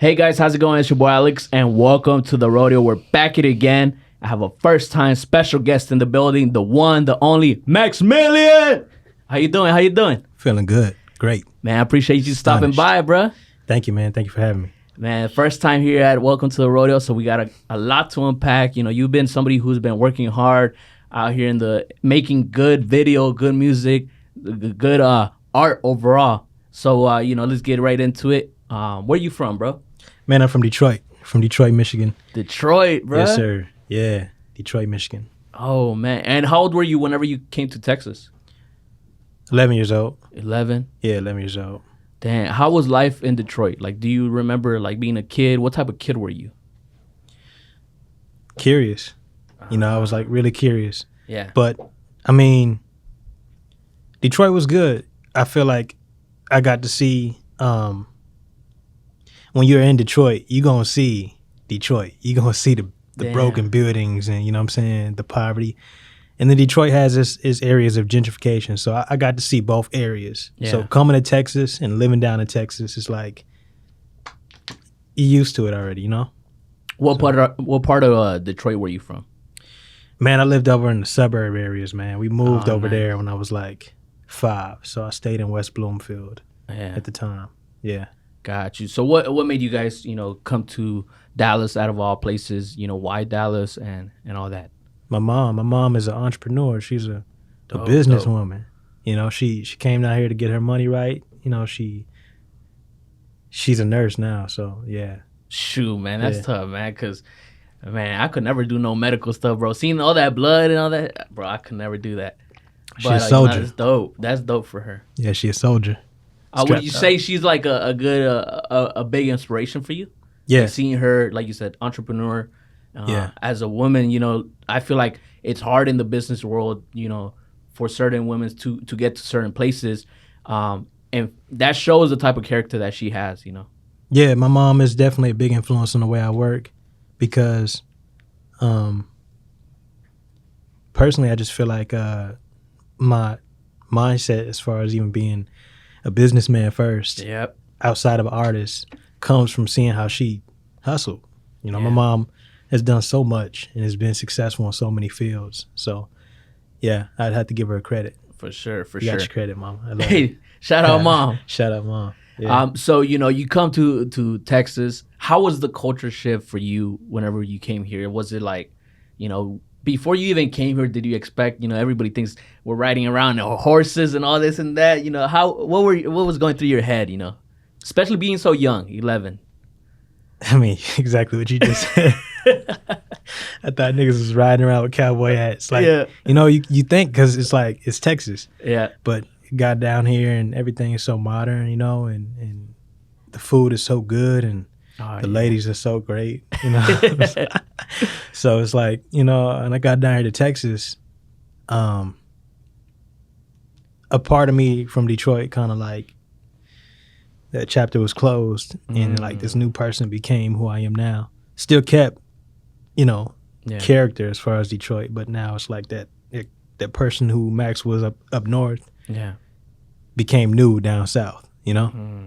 Hey guys, how's it going? It's your boy Alex, and welcome to the Rodeo. We're back at it again. I have a first-time special guest in the building, the one, the only, Maximilian. How you doing? How you doing? Feeling good. Great. Man, I appreciate you stopping by, bruh. Thank you, man. Thank you for having me. Man, first time here at Welcome to the Rodeo, so we got a lot to unpack. You know, you've been somebody who's been working hard out here in the making good video, good music, good art overall. So, let's get right into it. Where you from, bro? Man, I'm from Detroit. Michigan. Detroit, bro. Yes, sir. Yeah, Detroit, Michigan. Oh, man. And how old were you whenever you came to Texas? 11 years old. 11? Yeah, 11 years old. Damn. How was life in Detroit? Like, do you remember, like, being a kid? What type of kid were you? Curious. I was, like, really curious. Yeah. But, I mean, Detroit was good. I feel like I got to see, when you're in Detroit, you're going to see Detroit. You're going to see the broken buildings and, you know what I'm saying, the poverty. And then Detroit has its areas of gentrification. So I got to see both areas. Yeah. So coming to Texas and living down in Texas is like, you're used to it already, you know? What part of Detroit were you from? Man, I lived over in the suburb areas, man. We moved over there when I was like 5. So I stayed in West Bloomfield at the time. Yeah. Got you. So what made you guys, come to Dallas out of all places? Why Dallas and all that? My mom is an entrepreneur. She's a businesswoman. She came down here to get her money right. She's a nurse now. So yeah. Shoot, man, that's tough, man. Cause man, I could never do no medical stuff, bro. Seeing all that blood and all that, bro, I could never do that. She's a soldier. That's dope. That's dope for her. Yeah, she's a soldier. Would you say she's like a good, a big inspiration for you? Yeah. Like seeing her, like you said, entrepreneur. As a woman, I feel like it's hard in the business world, for certain women to get to certain places. And that shows the type of character that she has, Yeah, my mom is definitely a big influence on the way I work because personally, I just feel like my mindset as far as even being a businessman first, outside of an artist, comes from seeing how she hustled. My mom has done so much and has been successful in so many fields. So, yeah, I'd have to give her credit. For sure. You got your credit, Mom. I love hey, shout out, Mom. Shout out, Mom. Yeah. So, you come to Texas. How was the culture shift for you whenever you came here? Was it like, before you even came here, did you expect, everybody thinks we're riding around on horses and all this and that, what was going through your head, especially being so young, 11? I mean, exactly what you just said. I thought niggas was riding around with cowboy hats. Like, you think because it's Texas. Yeah. But got down here and everything is so modern, and the food is so good and the ladies are so great, So it's like, and I got down here to Texas, a part of me from Detroit kind of like, that chapter was closed and like this new person became who I am now. Still kept, character as far as Detroit, but now it's like that person who Max was up north became new down south,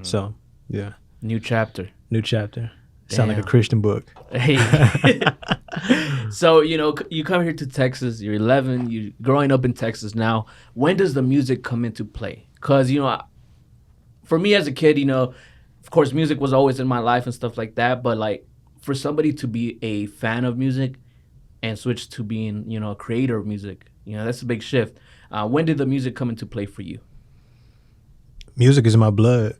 So, yeah. New chapter. Sound like a Christian book. Hey. So, you come here to Texas, you're 11, you're growing up in Texas now. When does the music come into play? Because, for me as a kid, of course, music was always in my life and stuff like that. But like for somebody to be a fan of music and switch to being, a creator of music, that's a big shift. When did the music come into play for you? Music is in my blood.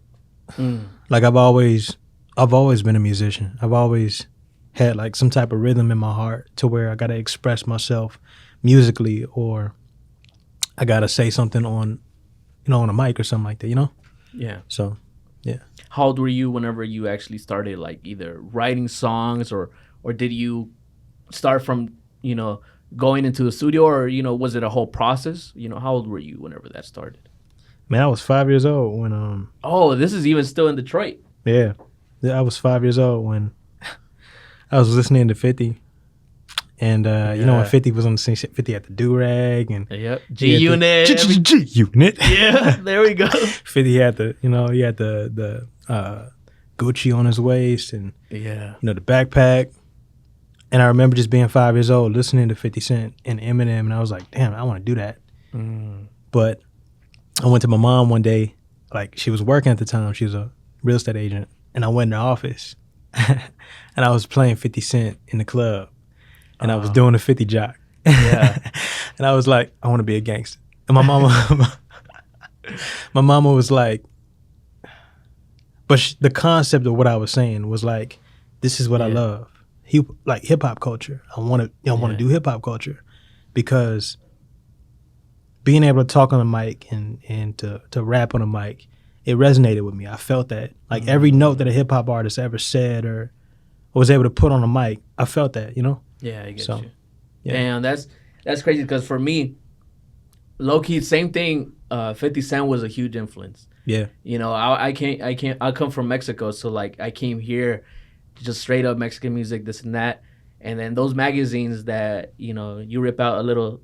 Like I've always been a musician. I've always had like some type of rhythm in my heart to where I got to express myself musically or I got to say something on a mic or something like that, Yeah. So, yeah. How old were you whenever you actually started like either writing songs or did you start from, going into the studio or, was it a whole process? How old were you whenever that started? Man, I was 5 years old when Oh, this is even still in Detroit. Yeah. I was 5 years old when I was listening to 50. And when 50 was on the scene, 50 had the do-rag and G-Unit. G-Unit. Yeah, there we go. 50 had the, he had the Gucci on his waist and Yeah. the backpack. And I remember just being 5 years old, listening to 50 Cent and Eminem, and I was like, damn, I want to do that. But I went to my mom one day, like she was working at the time. She was a real estate agent. And I went in her office and I was playing 50 Cent in the club. And I was doing a 50 jock. Yeah. And I was like, I want to be a gangster. And my mama was like, but the concept of what I was saying was like, this is what I love. Like hip hop culture. I want to do hip hop culture because being able to talk on a mic and to rap on a mic, it resonated with me. I felt that. Like every note that a hip hop artist ever said or was able to put on a mic, I felt that, Yeah, I get you. Yeah. Damn, that's crazy because for me, low key, same thing. 50 Cent was a huge influence. Yeah. I come from Mexico, so like I came here, just straight up Mexican music, this and that, and then those magazines that you rip out a little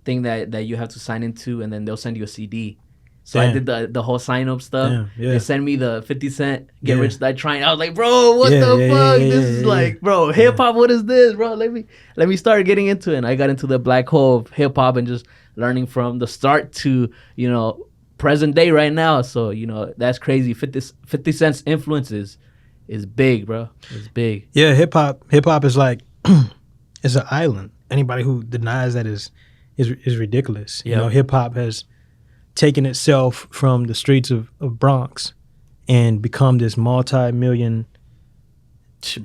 thing that you have to sign into, and then they'll send you a CD. So I did the whole sign up stuff. Damn, yeah. They sent me the 50 Cent Get Rich Die Trying. I was like, bro, what the fuck? This is like, bro, hip hop. What is this, bro? Let me start getting into it. And I got into the black hole of hip hop and just learning from the start to present day right now. So that's crazy. 50 Cent's influence is big, bro. It's big. Yeah, hip hop is like it's an island. Anybody who denies that is ridiculous. Yep. Hip hop has taken itself from the streets of Bronx and become this multi-million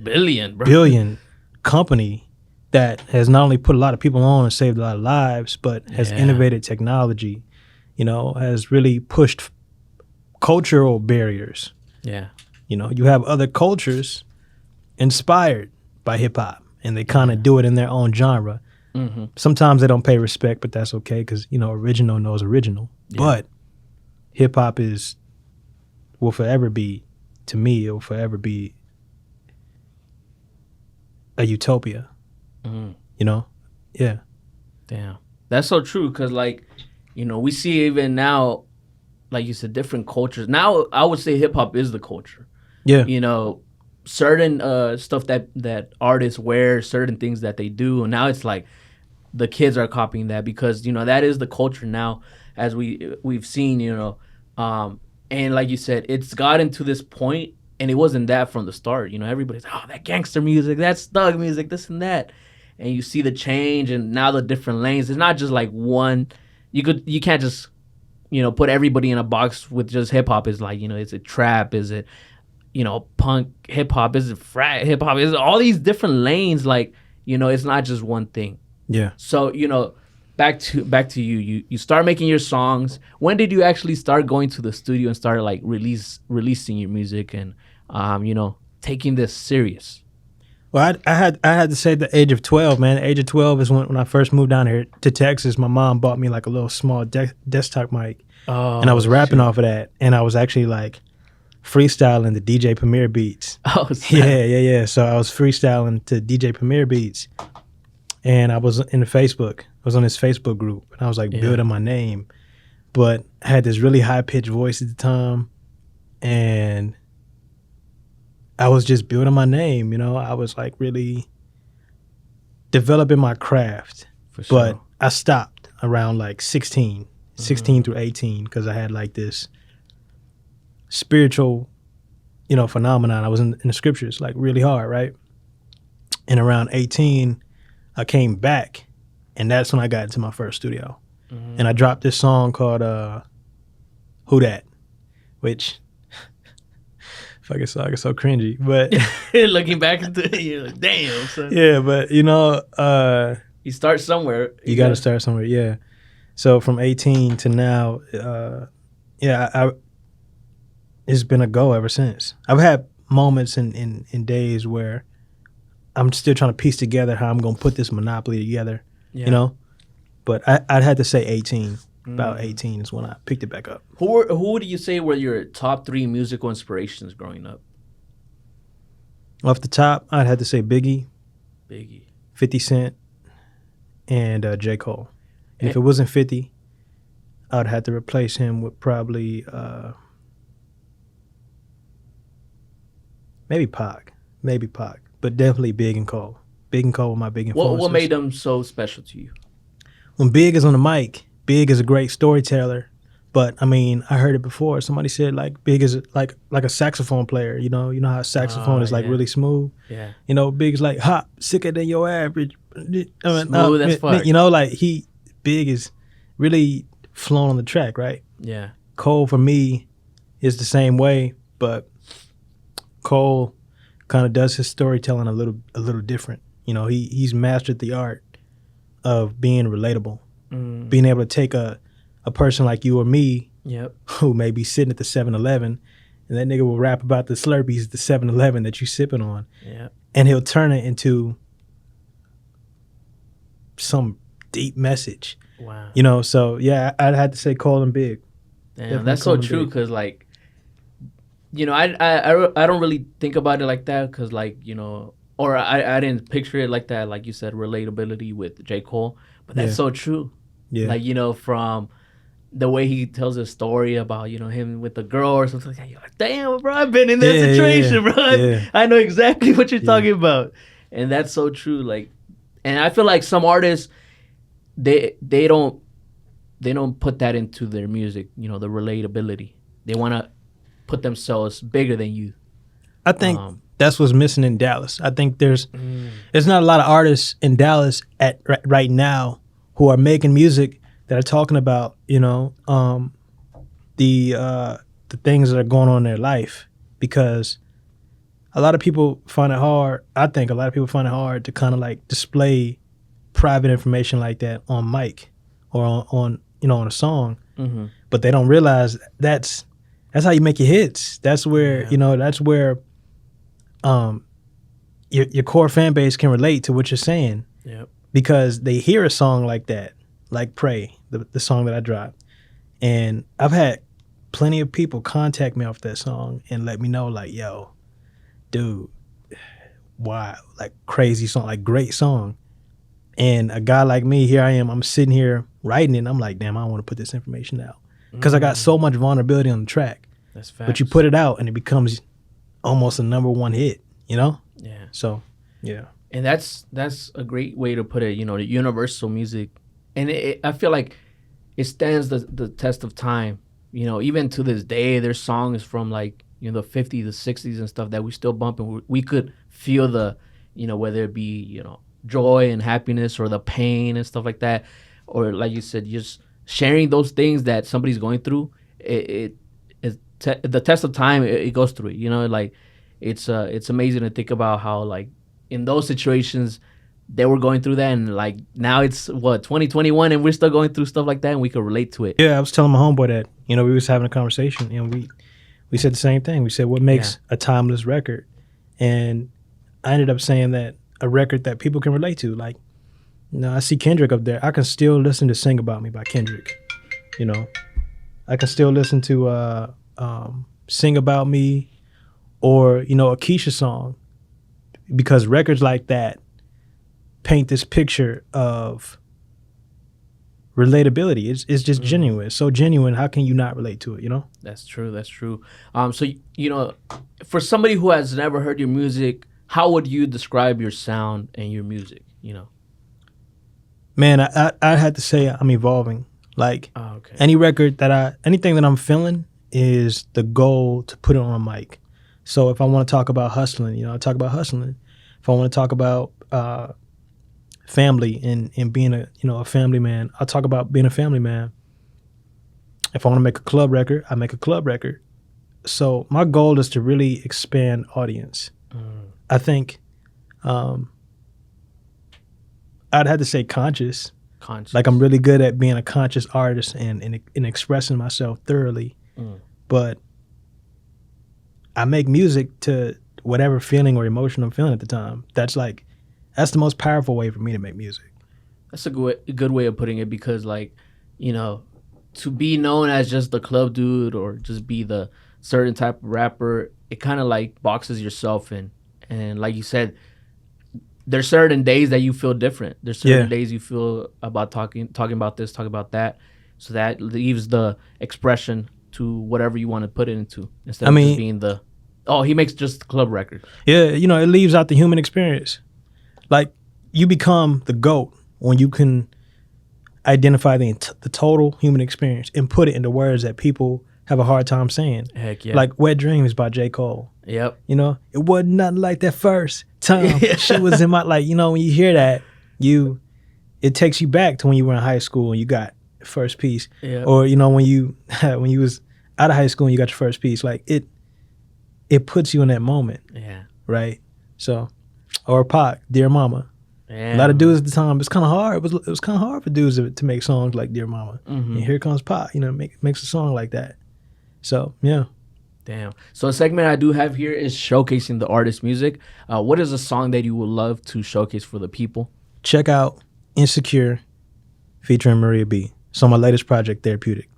billion company that has not only put a lot of people on and saved a lot of lives, but has innovated technology, has really pushed cultural barriers. Yeah. You have other cultures inspired by hip hop and they kind of do it in their own genre. Mm-hmm. Sometimes they don't pay respect, but that's okay because, original knows original. Yeah. But hip hop will forever be, to me, it will forever be a utopia. Mm-hmm. Yeah. Damn. That's so true because, we see even now, like you said, different cultures. Now, I would say hip hop is the culture. Yeah. Certain stuff that artists wear, certain things that they do. And now it's like the kids are copying that because, that is the culture now as we've seen, and like you said, it's gotten to this point and it wasn't that from the start. Everybody's, oh, that gangster music, that's thug music, this and that. And you see the change and now the different lanes. It's not just like one. You can't just, put everybody in a box with just hip hop. Is like, is it trap? Is it, punk hip hop? Is it frat hip hop? Is it all these different lanes? Like, it's not just one thing. Yeah. So, back to you. You start making your songs. When did you actually start going to the studio and start like releasing your music and taking this serious? Well, I had to say the age of 12, man. The age of 12 is when I first moved down here to Texas. My mom bought me like a little small desktop mic, and I was rapping off of that. And I was actually like freestyling the DJ Premier beats. Oh, snap. Yeah. So I was freestyling to DJ Premier beats, and I was in the Facebook. I was on this Facebook group, and I was like building my name, but I had this really high pitched voice at the time, and I was just building my name. I was like really developing my craft. For sure. But I stopped around like 16 through 18 because I had like this spiritual, phenomenon. I was in the scriptures like really hard, right? And around 18, I came back, and that's when I got into my first studio. Mm-hmm. And I dropped this song called Who Dat, which fucking song is so cringy. But looking back into it, you're like, damn, son. Yeah, but you start somewhere. You got to start somewhere, yeah. So from 18 to now, it's been a go ever since. I've had moments in days where I'm still trying to piece together how I'm going to put this monopoly together, But I'd had to say 18. About 18 is when I picked it back up. Who do you say were your top 3 musical inspirations growing up? Off the top, I'd have to say Biggie, 50 Cent, and J. Cole. And if it wasn't 50, I'd have to replace him with probably maybe Pac, but definitely Big and Cole. Big and Cole were my big influences. What made them so special to you? When Big is on the mic, Big is a great storyteller. But I mean, I heard it before. Somebody said like Big is like a saxophone player. You know how saxophone is like really smooth. Yeah. You know, Big's like hot, sicker than your average. I mean, smooth as fuck. You know, like Big is really flowing on the track, right? Yeah. Cole for me is the same way, but Cole kind of does his storytelling a little different. You know, he's mastered the art of being relatable, being able to take a person like you or me, who may be sitting at the 7-Eleven, and that nigga will rap about the Slurpees at the 7-Eleven that you sipping on, and he'll turn it into some deep message. Wow. You know, so yeah, I'd have to say Cole and Big. Damn, Definitely that's so true because like, you know, I don't really think about it like that because like, you know, or I didn't picture it like that, like you said, relatability with J. Cole, but that's so true. Yeah. Like, you know, from the way he tells a story about, you know, him with the girl or something like that, you're like, damn, bro, I've been in that situation, bro. I know exactly what you're talking about. And that's so true. Like, and I feel like some artists, they don't put that into their music, you know, the relatability. They want to put themselves bigger than you. I think that's what's missing in Dallas. I think there's not a lot of artists in Dallas right now who are making music that are talking about, you know, the things that are going on in their life, because a lot of people find it hard. I think a lot of people find it hard to kind of like display private information like that on mic or on you know, on a song, but they don't realize that's how you make your hits. That's where you know, that's where your core fan base can relate to what you're saying, because they hear a song like that, like Pray, the song that I dropped, and I've had plenty of people contact me off that song and let me know like, yo, dude, wow, like crazy song, like great song. And a guy like me, here I am, I'm sitting here writing it, and I'm like, damn, I don't want to put this information out because I got so much vulnerability on the track. That's facts. But you put it out and it becomes almost a #1 hit, you know? Yeah. So, yeah. And that's a great way to put it, you know, the universal music. And I feel like it stands the test of time. You know, even to this day, there's songs from like, you know, the 50s, the 60s and stuff that we still bump, and we could feel the, you know, whether it be, you know, joy and happiness or the pain and stuff like that. Or like you said, just sharing those things that somebody's going through, the test of time, it goes through it. You know, like it's amazing to think about how like in those situations they were going through that, and like now it's 2021 and we're still going through stuff like that, and we could relate to it. Yeah, I was telling my homeboy that, you know, we was having a conversation and we said the same thing. We said what makes a timeless record, and I ended up saying that a record that people can relate to. Like, you know, I see Kendrick up there. I can still listen to "Sing About Me" by Kendrick. You know, I can still listen to "Sing About Me" or, you know, a Keisha song, because records like that paint this picture of relatability. It's just genuine. It's so genuine. How can you not relate to it, you know? That's true. So, you know, for somebody who has never heard your music, how would you describe your sound and your music, you know? Man, I had to say I'm evolving. Like, any record anything that I'm feeling is the goal to put it on a mic. So if I want to talk about hustling, you know, I talk about hustling. If I want to talk about family and being a family man, I'll talk about being a family man. If I want to make a club record, I make a club record. So my goal is to really expand audience. I think I'd have to say conscious. Like, I'm really good at being a conscious artist and expressing myself thoroughly. But I make music to whatever feeling or emotion I'm feeling at the time. That's the most powerful way for me to make music. That's a good way of putting it, because like, you know, to be known as just the club dude or just be the certain type of rapper, it kind of like boxes yourself in. And like you said, there's certain days that you feel different. There's certain days you feel about talking about this, talking about that. So that leaves the expression to whatever you want to put it into, instead of just being the Oh, he makes just club records. Yeah, you know, it leaves out the human experience. Like, you become the GOAT when you can identify the total human experience and put it into words that people have a hard time saying. Heck yeah. Like Wet Dreams by J. Cole. Yep. You know, it wasn't nothing like that first time. She was in my, like, you know, when you hear that, it takes you back to when you were in high school and you got your first piece. Yep. Or, you know, when you was out of high school and you got your first piece. Like, it puts you in that moment. Yeah. Right? So, or Pac, Dear Mama. Yeah. A lot of dudes at the time, it's kind of hard. It was kind of hard for dudes to make songs like Dear Mama. Mm-hmm. And here comes Pac, you know, makes a song like that. So, yeah. Damn. So a segment I do have here is showcasing the artist's music. What is a song that you would love to showcase for the people? Check out Insecure featuring Maria B. It's on my latest project, Therapeutic.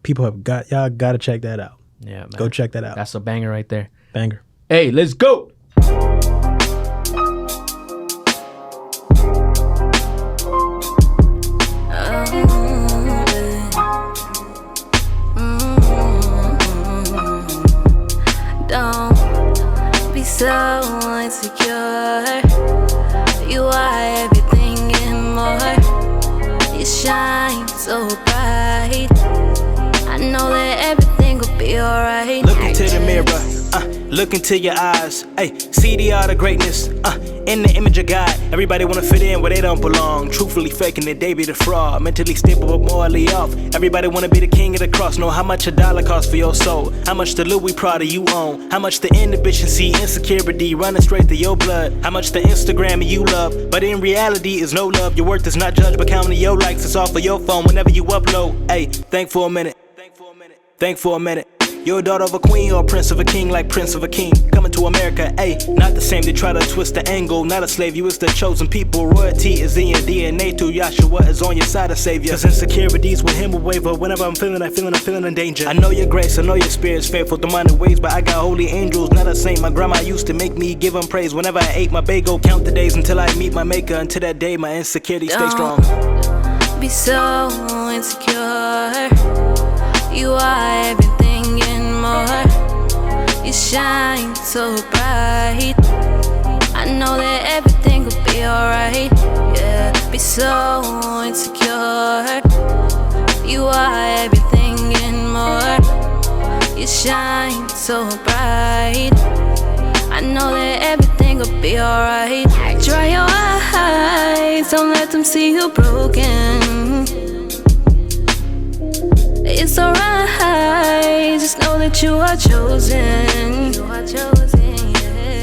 Y'all got to check that out. Yeah, man. Go check that out. That's a banger right there. Banger. Hey, let's go. Don't be so insecure. You are everything and more. You shine so bright. I know that everything will be alright. Look into the mirror, look into your eyes. Ay, see the art of greatness, in the image of God. Everybody wanna fit in where they don't belong. Truthfully faking it, they be the fraud. Mentally stable but morally off. Everybody wanna be the king of the cross. Know how much a dollar costs for your soul. How much the Louis Prada you own. How much the inhibition, insecurity running straight through your blood. How much the Instagram you love. But in reality is no love. Your worth is not judged by counting your likes. It's off of your phone whenever you upload. Ay, think for a minute. Think for a minute. You're a daughter of a queen or a prince of a king, like Prince of a King. Coming to America, ayy, not the same. They try to twist the angle. Not a slave, you is the chosen people. Royalty is in your DNA. Through Yahshua is on your side of savior. Cause insecurities with him will waver. Whenever I'm feeling in danger. I know your grace, I know your spirit's faithful to mine ways. But I got holy angels, not a saint. My grandma used to make me give him praise. Whenever I ate my bagel, count the days until I meet my maker. Until that day, my insecurity stay strong. Be so insecure. You are everything and more. You shine so bright. I know that everything will be alright. Yeah, be so insecure. You are everything and more. You shine so bright. I know that everything will be alright. Dry your eyes, don't let them see you broken. It's alright, just know that you are chosen.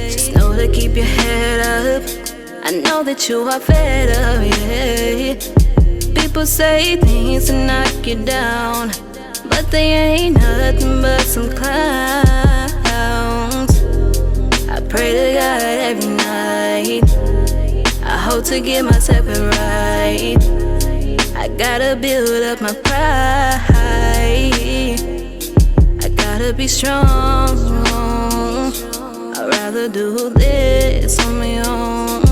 Just know to keep your head up. I know that you are fed up, yeah. People say things to knock you down, but they ain't nothing but some clowns. I pray to God every night. I hope to get myself right. I gotta build up my pride. I gotta be strong. I'd rather do this on my own.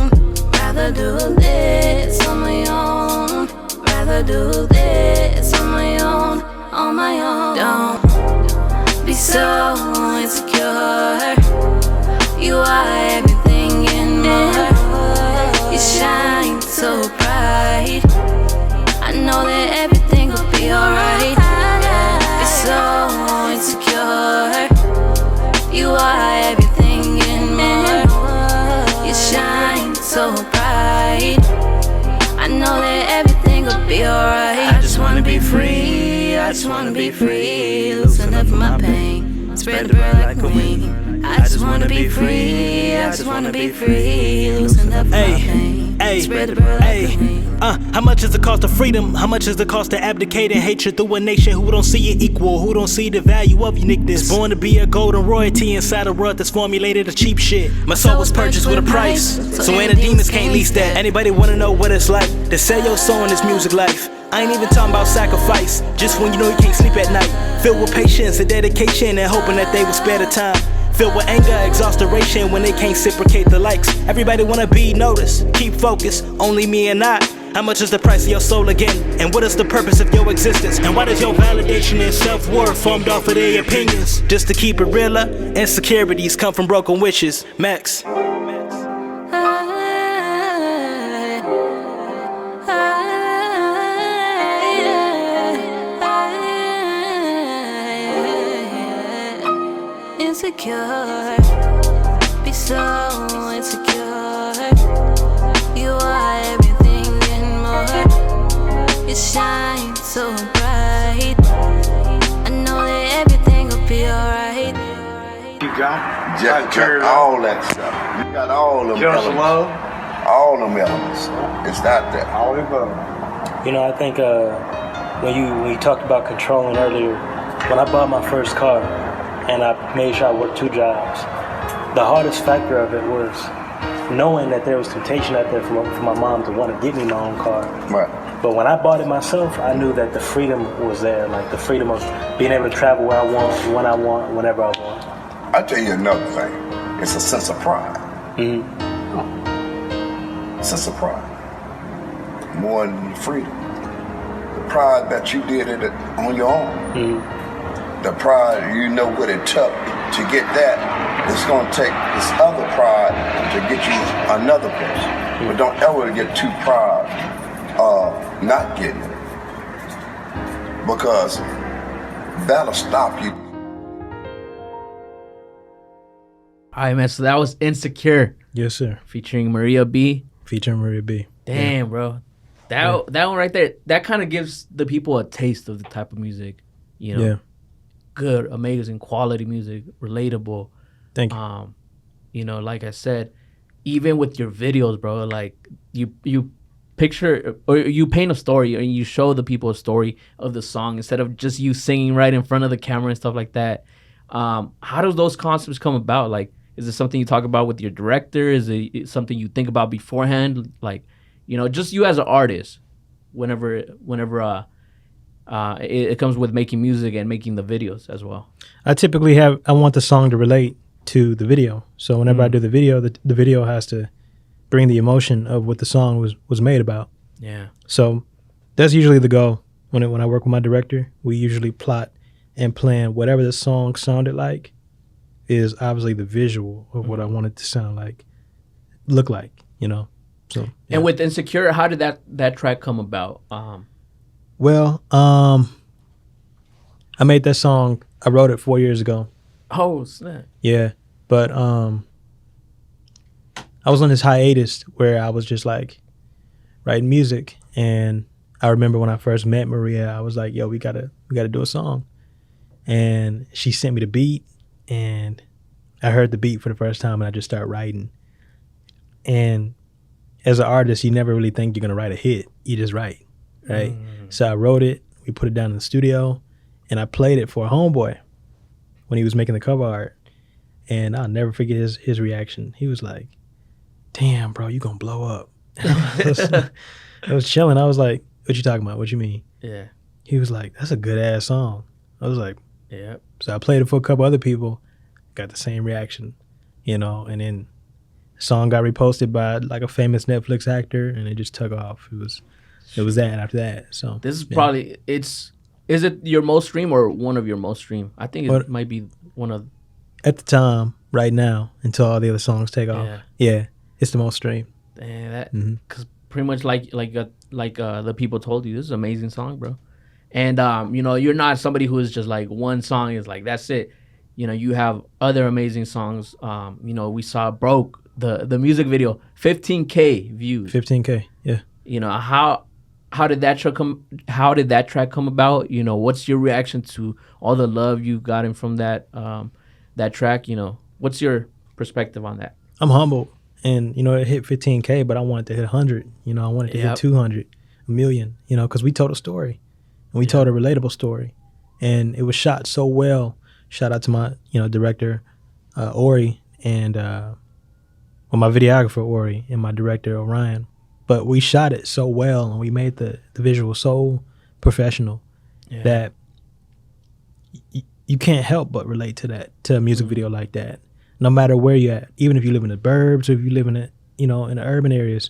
Rather do this on my own. Rather do this on my own. On my own. Don't be so insecure. You are everything and more. You shine so bright. I know that everything will be alright. Be so insecure. You are everything and more. You shine so bright. I know that everything will be alright. I just wanna be free. I just wanna be free. Loosen up my pain. Spread the bird like a wing. I just wanna be free. I just wanna be free. Loosen up my pain. Spread the bird like a wing. How much is the cost of freedom? How much is the cost of abdicating hatred through a nation who don't see you equal, who don't see the value of uniqueness? Born to be a golden royalty inside a world that's formulated of cheap shit. My soul was purchased with a price, so any demons can't lease that. Anybody wanna know what it's like to sell your soul in this music life? I ain't even talking about sacrifice, just when you know you can't sleep at night. Filled with patience and dedication and hoping that they will spare the time. Filled with anger, exasperation when they can't reciprocate the likes. Everybody wanna be noticed, keep focused, only me and I How much is the price of your soul again? And what is the purpose of your existence? And why does your validation and self-worth formed off of their opinions? Just to keep it realer, insecurities come from broken wishes. Max. Insecure, be so insecure. You are everything and more. You shine so bright. I know that everything will be alright. You got Just all that stuff. You got all them just elements. love, All them elements. It's not that. all the above. You know, I think when you talked about controlling earlier, when I bought my first car and I made sure I worked 2 jobs, the hardest factor of it was knowing that there was temptation out there for my mom to want to give me my own car. Right. But when I bought it myself, I knew that the freedom was there, like the freedom of being able to travel where I want, when I want, whenever I want. I'll tell you another thing. It's a sense of pride. Mm-hmm. Sense of pride. More than freedom. The pride that you did it on your own. Mm-hmm. The pride, you know what it took to get that. It's going to take this other pride to get you another place. Mm-hmm. But don't ever get too proud of not getting it. Because that'll stop you. All right, man. So that was Insecure Yes, sir. featuring Maria B. Featuring Maria B. Damn, bro. That one right there, that kind of gives the people a taste of the type of music, you know. Yeah. Good, amazing, quality music, relatable. Thank you. You know, like I said, even with your videos, bro, like you picture or you paint a story and you show the people a story of the song instead of just you singing right in front of the camera and stuff like that. How does those concepts come about? Like, is it something you talk about with your director? Is it something you think about beforehand? Like, you know, just you as an artist, whenever it comes with making music and making the videos as well. I typically I want the song to relate to the video. So whenever I do the video, the video has to bring the emotion of what the song was made about. Yeah. So that's usually the goal. When I work with my director, we usually plot and plan whatever the song sounded like is obviously the visual of what I want it to sound like, look like, you know. So yeah. And with Insecure, how did that track come about? Well, I made that song. I wrote it 4 years ago. Oh snap! Yeah, but I was on this hiatus where I was just like writing music, and I remember when I first met Maria, I was like, "Yo, we gotta do a song," and she sent me the beat, and I heard the beat for the first time, and I just started writing. And as an artist, you never really think you're gonna write a hit; you just write, right? So I wrote it. We put it down in the studio, and I played it for a homeboy when he was making the cover art. And I'll never forget his reaction. He was like, "Damn, bro, you gonna blow up." I was chilling. I was like, "What you talking about? What you mean?" Yeah. He was like, "That's a good ass song." I was like, Yeah. so I played it for a couple other people, got the same reaction, you know, and then the song got reposted by like a famous Netflix actor, and it just took off. It was that after that. So This is probably is it your most stream or one of your most stream? I think it might be one of. At the time, right now, until all the other songs take off, yeah, it's the most streamed. And that because pretty much like the people told you, this is an amazing song, bro. And you know, you're not somebody who is just like one song is like that's it. You know, you have other amazing songs. You know, we saw Broke the music video, 15K views. 15K, yeah. You know, how did that track come about? You know, what's your reaction to all the love you gotten from that track? You know, what's your perspective on that? I'm humbled, and you know, it hit 15K, but I wanted to hit 100. You know, I wanted to hit 200, a million. You know, because we told a story, and we told a relatable story, and it was shot so well. Shout out to my director, Ori, and my videographer Ori, and my director Orion. But we shot it so well, and we made the visual so professional that you can't help but relate to a music video like that. No matter where you're at, even if you live in the burbs or if you live in in the urban areas,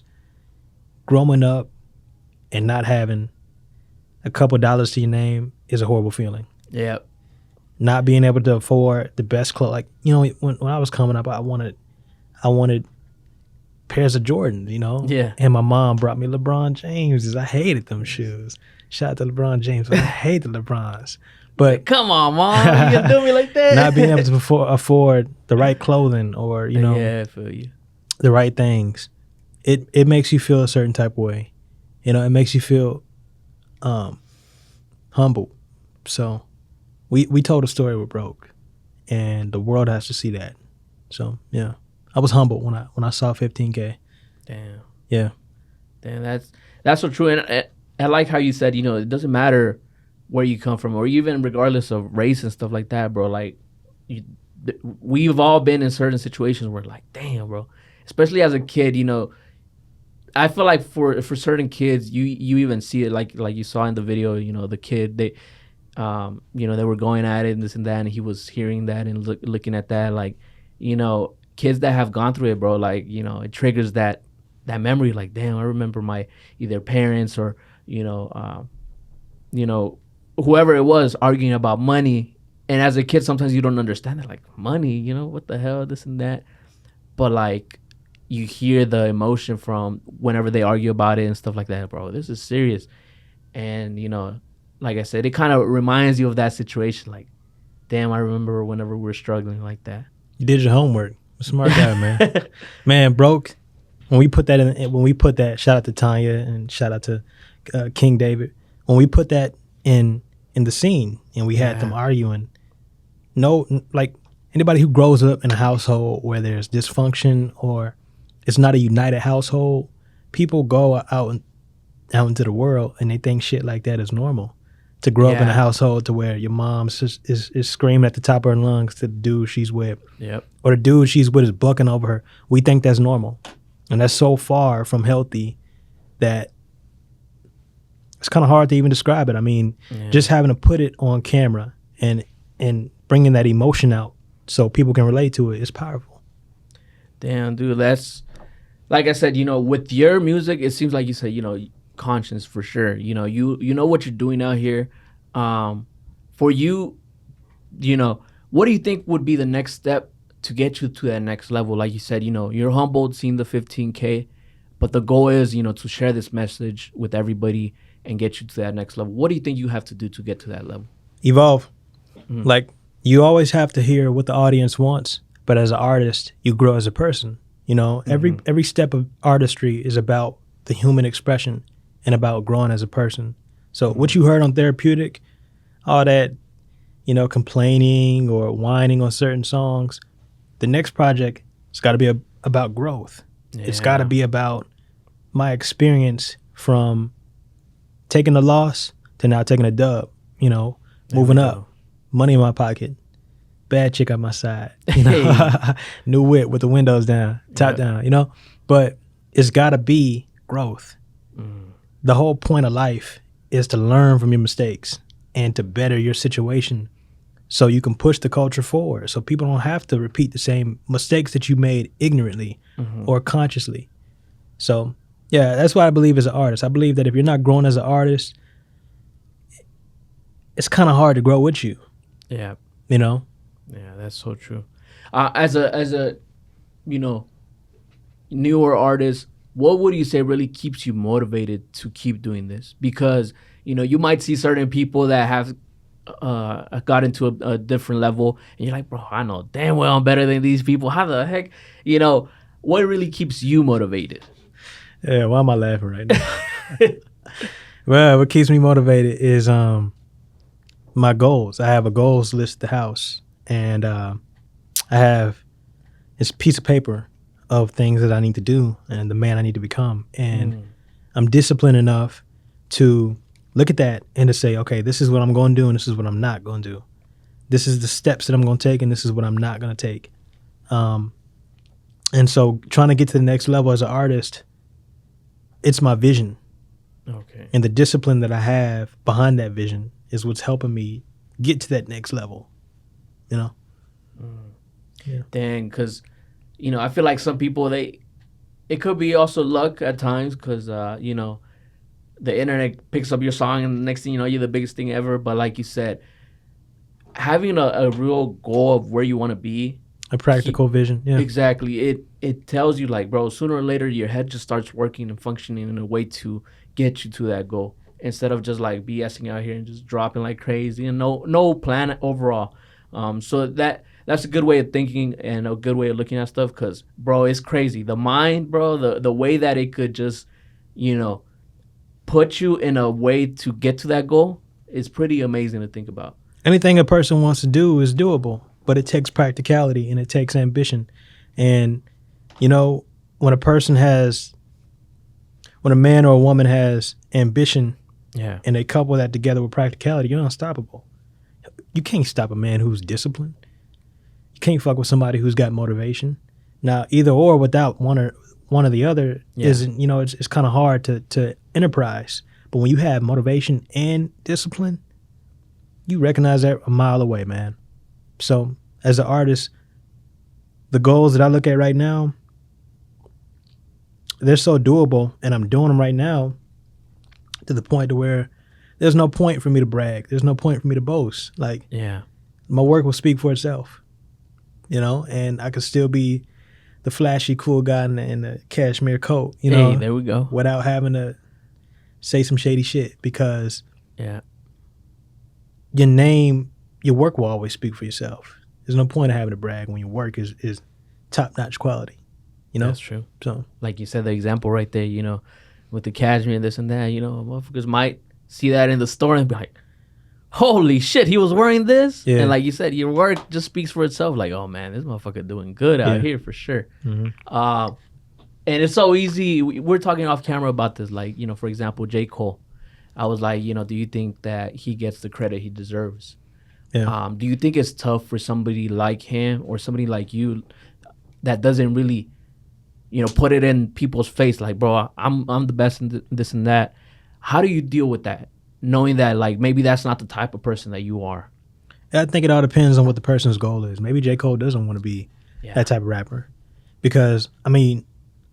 growing up and not having a couple dollars to your name is a horrible feeling. Yep. Not being able to afford the best clothes, like, you know, when I was coming up, I wanted pairs of Jordans, you know. Yeah. And my mom brought me LeBron James. I hated them shoes. Shout out to LeBron James. But I hate the LeBrons. But come on, Mom, you gonna do me like that? Not being able to afford the right clothing or, you know, yeah, I feel you. The right things, it makes you feel a certain type of way. You know, it makes you feel humble. So we told a story we're broke, and the world has to see that. So yeah, I was humbled when I saw 15K. Damn. Yeah. Damn, that's so true. And I like how you said, you know, it doesn't matter where you come from, or even regardless of race and stuff like that, bro. Like, we've all been in certain situations where, like, damn, bro. Especially as a kid, you know, I feel like for certain kids, you even see it, like you saw in the video. You know, the kid, they, you know, they were going at it and this and that, and he was hearing that and looking at that, like, you know, kids that have gone through it, bro. Like, you know, it triggers that memory. Like, damn, I remember my either parents or you know, whoever it was arguing about money. And as a kid, sometimes you don't understand it, like, money, you know, what the hell, this and that. But like, you hear the emotion from whenever they argue about it and stuff like that, bro. This is serious. And, you know, like I said, it kind of reminds you of that situation. Like, damn, I remember whenever we were struggling like that. You did your homework. Smart guy, man. Man, broke. When we put that, shout out to Tanya and shout out to King David. When we put that in the scene and we had them arguing, like, anybody who grows up in a household where there's dysfunction or it's not a united household, people go out into the world and they think shit like that is normal. To grow up in a household to where your mom is screaming at the top of her lungs to the dude she's with, or the dude she's with is bucking over her. We think that's normal, and that's so far from healthy that it's kind of hard to even describe it. I mean, just having to put it on camera and bringing that emotion out so people can relate to it is powerful. Damn, dude, that's, like I said, you know, with your music, it seems like you said, you know, conscience for sure. You know, you know what you're doing out here. For you, you know, what do you think would be the next step to get you to that next level? Like you said, you know, you're humbled seeing the 15K, but the goal is, you know, to share this message with everybody and get you to that next level. What do you think you have to do to get to that level? Evolve. Like, you always have to hear what the audience wants, but as an artist, you grow as a person. You know, every step of artistry is about the human expression and about growing as a person. So what you heard on Therapeutic, all that, you know, complaining or whining on certain songs, the next project, it's got to be about growth. It's got to be about my experience from taking a loss to now taking a dub, you know, moving up, money in my pocket, bad chick on my side, you know, new whip with the windows down, top down, you know, but it's got to be growth. The whole point of life is to learn from your mistakes and to better your situation so you can push the culture forward, so people don't have to repeat the same mistakes that you made ignorantly or consciously. So, yeah, that's what I believe as an artist. I believe that if you're not growing as an artist, it's kind of hard to grow with you. Yeah. You know? Yeah, that's so true. As a, you know, newer artist, what would you say really keeps you motivated to keep doing this? Because, you know, you might see certain people that have got into a different level, and you're like, bro, I know damn well I'm better than these people. How the heck? You know, what really keeps you motivated? Yeah, why am I laughing right now? Well, what keeps me motivated is my goals. I have a goals list at the house, and I have this piece of paper of things that I need to do and the man I need to become. And I'm disciplined enough to look at that and to say, okay, this is what I'm going to do and this is what I'm not going to do. This is the steps that I'm going to take and this is what I'm not going to take. And so trying to get to the next level as an artist, it's my vision. Okay. And the discipline that I have behind that vision is what's helping me get to that next level, you know? Yeah. Dang, because, you know, I feel like some people, it could be also luck at times because, you know, the internet picks up your song, and the next thing you know, you're the biggest thing ever. But like you said, having a real goal of where you want to be, a practical vision. Yeah, exactly. It tells you like, bro, sooner or later your head just starts working and functioning in a way to get you to that goal, instead of just like BSing out here and just dropping like crazy and no plan overall. So that's a good way of thinking and a good way of looking at stuff, because bro, it's crazy. The mind, bro, the way that it could just, put you in a way to get to that goal is pretty amazing to think about. Anything a person wants to do is doable, but it takes practicality and it takes ambition. And when a man or a woman has ambition, yeah, and they couple that together with practicality, you're unstoppable. You can't stop a man who's disciplined. You can't fuck with somebody who's got motivation. Now, either or without one or the other isn't, it's kind of hard to enterprise. But when you have motivation and discipline, you recognize that a mile away, man. So as an artist, the goals that I look at right now, they're so doable, and I'm doing them right now to the point to where there's no point for me to brag. There's no point for me to boast. Like, yeah, my work will speak for itself, and I could still be the flashy, cool guy in the cashmere coat, Hey, there we go. without having to say some shady shit, because Yeah, your work will always speak for yourself. There's no point of having to brag when your work is top-notch quality, that's true. So, Like you said, the example right there, with the cashmere, this and that, motherfuckers might see that in the store and be like, holy shit, he was wearing this? Yeah. And like you said, your work just speaks for itself. Like, oh man, this motherfucker doing good out here for sure. Mhm. And it's so easy. We're talking off camera about this. Like, for example, J. Cole. I was like, do you think that he gets the credit he deserves? yeah. Do you think it's tough for somebody like him or somebody like you that doesn't really, put it in people's face like, bro, I'm the best in this and that? How do you deal with that, knowing that like maybe that's not the type of person that you are? I think it all depends on what the person's goal is. Maybe J. Cole doesn't want to be that type of rapper, because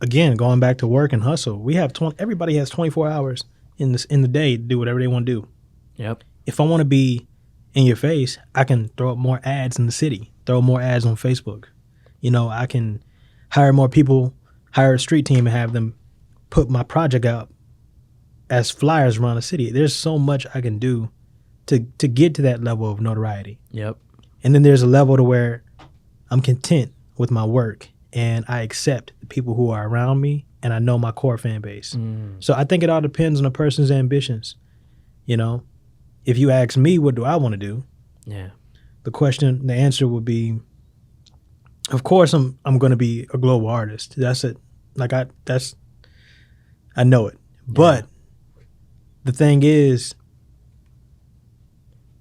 again, going back to work and hustle, we have everybody has 24 hours in the day to do whatever they want to do. Yep. If I want to be in your face, I can throw up more ads in the city, throw more ads on Facebook. I can hire more people, hire a street team, and have them put my project out as flyers around the city. There's so much I can do to get to that level of notoriety. Yep. And then there's a level to where I'm content with my work and I accept the people who are around me, and I know my core fan base. So I think it all depends on a person's ambitions. If you ask me, what do I want to do? Yeah. The answer would be, of course, I'm going to be a global artist. That's it. Like I know it. But the thing is,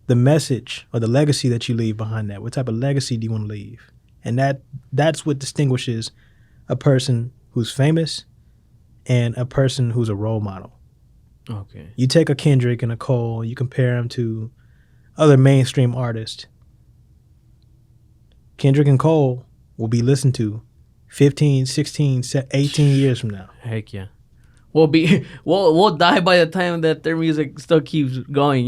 the message or the legacy that you leave behind that. What type of legacy do you want to leave? And that's what distinguishes a person who's famous and a person who's a role model. Okay. You take a Kendrick and a Cole, you compare them to other mainstream artists. Kendrick and Cole will be listened to 15, 16, 18 years from now. Heck yeah. We'll die by the time that their music still keeps going,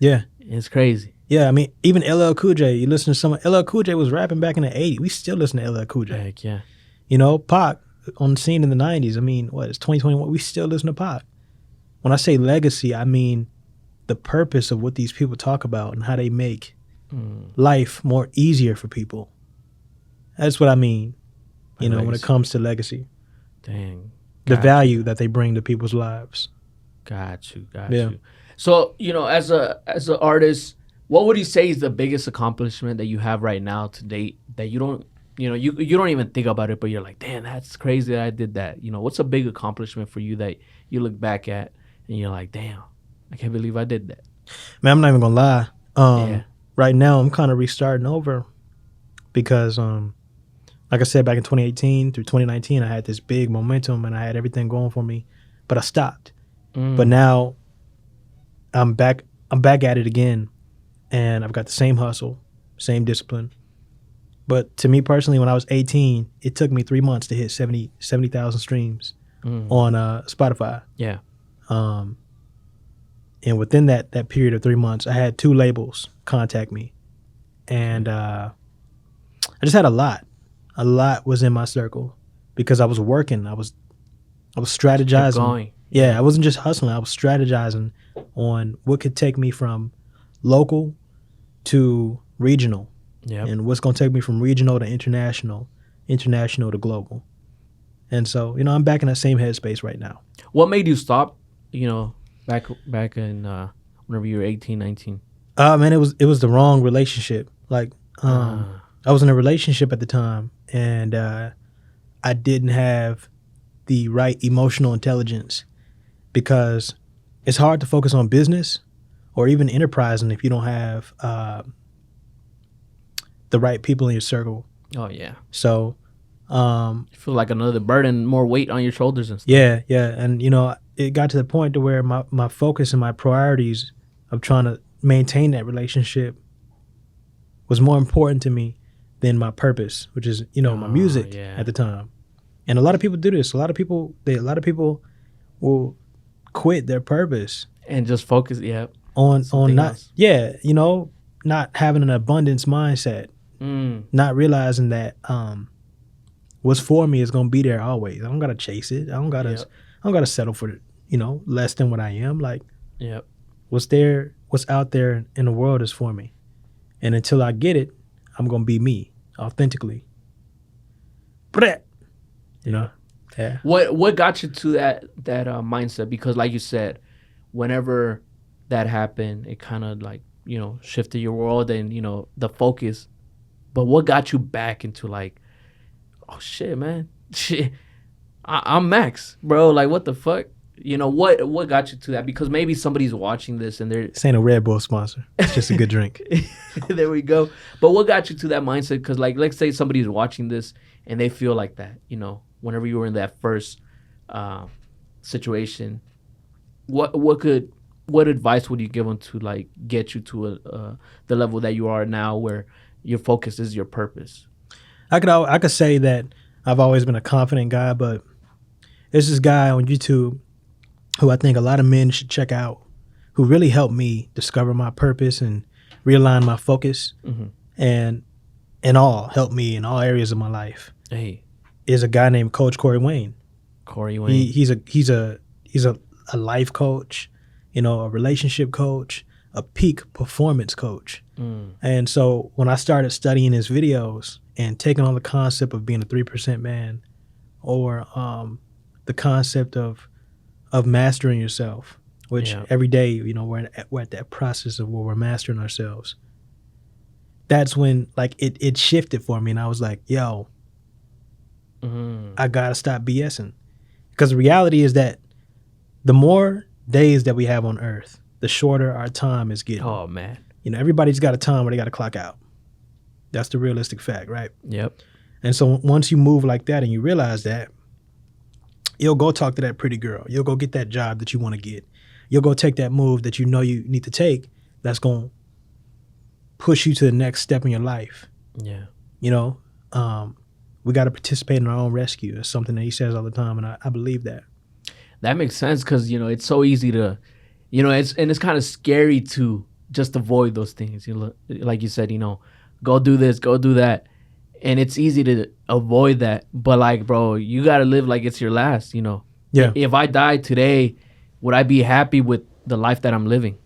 Yeah. It's crazy. Yeah, even LL Cool J, you listen to some, LL Cool J was rapping back in the 80s. We still listen to LL Cool J. Heck yeah. Pac on the scene in the 90s. It's 2021. We still listen to Pac. When I say legacy, I mean the purpose of what these people talk about and how they make life more easier for people. That's what I mean, when it comes to legacy. Dang. The value that they bring to people's lives. Got you. So, as an artist, what would you say is the biggest accomplishment that you have right now to date that you don't, you don't even think about it, but you're like, damn, that's crazy that I did that. What's a big accomplishment for you that you look back at and you're like, damn, I can't believe I did that. Man, I'm not even gonna lie. Right now, I'm kind of restarting over because, like I said, back in 2018 through 2019, I had this big momentum and I had everything going for me, but I stopped. But now I'm back at it again, and I've got the same hustle, same discipline. But to me personally, when I was 18, it took me 3 months to hit 70,000 streams on Spotify. Yeah. And within that period of 3 months, I had 2 labels contact me. And I just had a lot. A lot was in my circle because I was working. I was strategizing. Going. Yeah, I wasn't just hustling. I was strategizing on what could take me from local to regional. Yep. And what's going to take me from regional to international to global. And so, I'm back in that same headspace right now. What made you stop, back in whenever you were 18, 19? Man, it was the wrong relationship. Like, I was in a relationship at the time, and I didn't have the right emotional intelligence because it's hard to focus on business or even enterprising if you don't have the right people in your circle. Oh, yeah. So, you feel like another burden, more weight on your shoulders and stuff. Yeah. And, it got to the point to where my focus and my priorities of trying to maintain that relationship was more important to me than my purpose, which is, my music at the time. And a lot of people do this. A lot of people will quit their purpose and just focus, on not else. Not having an abundance mindset, not realizing that what's for me is gonna be there always. I don't gotta chase it. I don't gotta settle for less than what I am. Like, what's out there in the world is for me, and until I get it, I'm gonna be me authentically. Yeah. What got you to that mindset? Because like you said, whenever that happened, it kind of like shifted your world and the focus. But what got you back into like, oh shit, man, I'm Max, bro. Like, what the fuck? What got you to that? Because maybe somebody's watching this and they're... This ain't a Red Bull sponsor. It's just a good drink. There we go. But what got you to that mindset? Because, like, let's say somebody's watching this and they feel like that, whenever you were in that first situation, what advice would you give them to, like, get you to the level that you are now where your focus is your purpose? I could say that I've always been a confident guy, but there's this guy on YouTube who I think a lot of men should check out, who really helped me discover my purpose and realign my focus, and helped me in all areas of my life. Hey, is a guy named Coach Corey Wayne. Corey Wayne. He's a life coach, a relationship coach, a peak performance coach. And so when I started studying his videos and taking on the concept of being a 3% man, or the concept of mastering yourself, which every day, we're at that process of where we're mastering ourselves. That's when like it shifted for me, and I was like, yo, I gotta stop BSing. Because the reality is that the more days that we have on Earth, the shorter our time is getting. Oh, man. Everybody's got a time where they got to clock out. That's the realistic fact, right? Yep. And so once you move like that and you realize that, you'll go talk to that pretty girl. You'll go get that job that you want to get. You'll go take that move that you need to take that's going to push you to the next step in your life. Yeah. We got to participate in our own rescue. It's something that he says all the time, and I believe that. That makes sense because, it's so easy to, it's kind of scary to just avoid those things. Like you said, go do this, go do that. And it's easy to avoid that. But like, bro, you got to live like it's your last, Yeah. If I died today, would I be happy with the life that I'm living?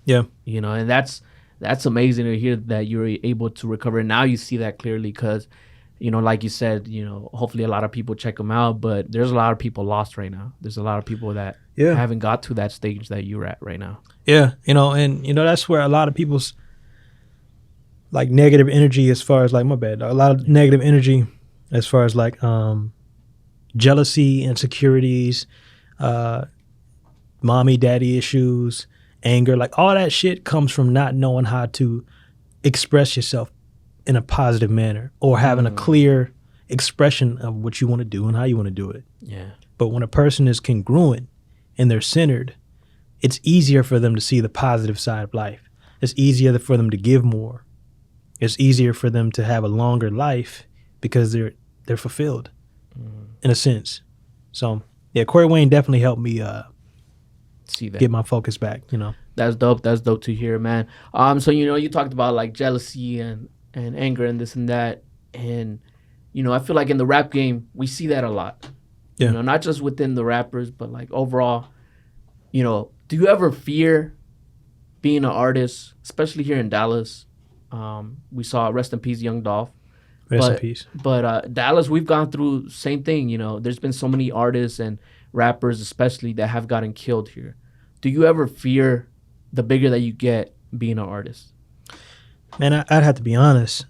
Yeah. And that's amazing to hear that you're able to recover. Now you see that clearly because, like you said, hopefully a lot of people check them out, but there's a lot of people lost right now. There's a lot of people that haven't got to that stage that you're at right now. Yeah. And that's where a lot of people's like negative energy as far as like, my bad, a lot of negative energy as far as like jealousy, insecurities, mommy, daddy issues, anger, like all that shit comes from not knowing how to express yourself in a positive manner or having a clear expression of what you want to do and how you want to do it. Yeah. But when a person is congruent and they're centered, it's easier for them to see the positive side of life. It's easier for them to give more. It's easier for them to have a longer life because they're fulfilled in a sense. So yeah, Corey Wayne definitely helped me see that. get my focus back. You know, That's dope. That's dope to hear, man. So you talked about like jealousy and anger and this and that, and I feel like in the rap game we see that a lot. Yeah. Not just within the rappers, but like overall. Do you ever fear being an artist, especially here in Dallas? We saw rest in peace, Young Dolph. rest in peace. But Dallas, we've gone through same thing. There's been so many artists and rappers, especially, that have gotten killed here. Do you ever fear the bigger that you get being an artist? Man, I'd have to be honest.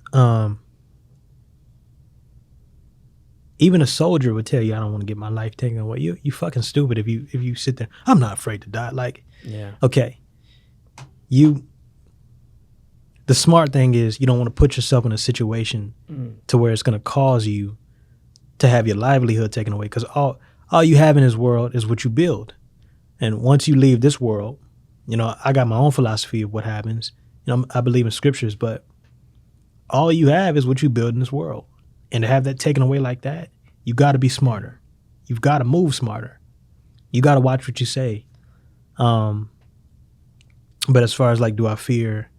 Even a soldier would tell you, I don't want to get my life taken away. You fucking stupid if you sit there. I'm not afraid to die. Like, Yeah. okay, the smart thing is you don't want to put yourself in a situation to where it's going to cause you to have your livelihood taken away, because all you have in this world is what you build. And once you leave this world, I got my own philosophy of what happens. I believe in scriptures, but all you have is what you build in this world. And to have that taken away like that, you got to be smarter. You've got to move smarter. You got to watch what you say. But as far as like, do I fear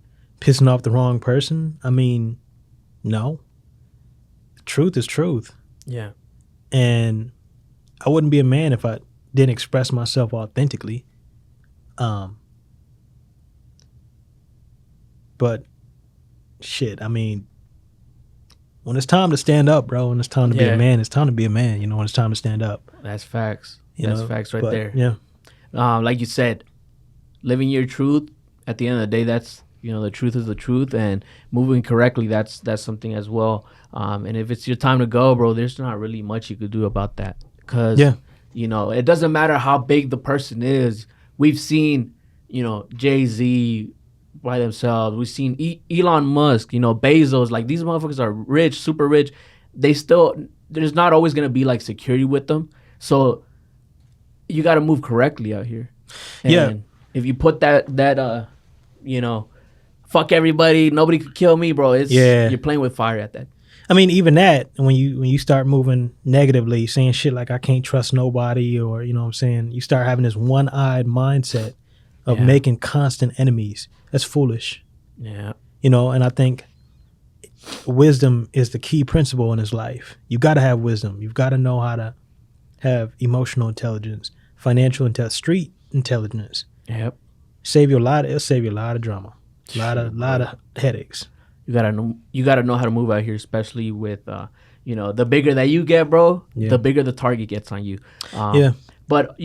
pissing off the wrong person? I mean, no. Truth is truth. Yeah. And I wouldn't be a man if I didn't express myself authentically. But shit, I mean, when it's time to stand up, bro, when it's time to be a man, it's time to be a man, when it's time to stand up. That's facts. That's facts right there. Yeah. Like you said, living your truth, at the end of the day, that's, the truth is the truth, and moving correctly, that's something as well. And if it's your time to go, bro, there's not really much you could do about that. Because, it doesn't matter how big the person is. We've seen, Jay-Z by themselves. We've seen Elon Musk, Bezos. Like, these motherfuckers are rich, super rich. There's not always going to be, like, security with them. So you got to move correctly out here. And if you put that fuck everybody, nobody could kill me, bro. You're playing with fire at that. I mean, even that, when you start moving negatively, saying shit like I can't trust nobody, or what I'm saying, you start having this one-eyed mindset of making constant enemies. That's foolish. Yeah. And I think wisdom is the key principle in his life. You got to have wisdom. You've got to know how to have emotional intelligence, financial intelligence, street intelligence. Yep. It'll save you a lot of drama, a lot of headaches. You gotta know how to move out here, especially with the bigger that you get, bro, the bigger the target gets on you. But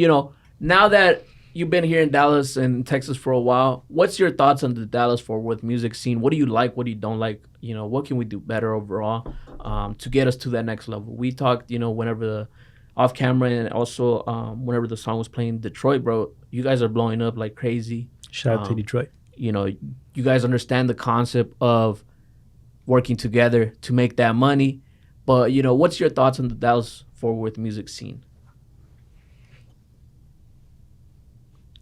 now that you've been here in Dallas and Texas for a while, what's your thoughts on the Dallas Fort Worth music scene? What do you like? What do you don't like? What can we do better overall to get us to that next level? We talked, whenever off camera, and also whenever the song was playing Detroit, bro, you guys are blowing up like crazy. Shout out to Detroit. You guys understand the concept of working together to make that money. But, what's your thoughts on the Dallas Fort Worth music scene?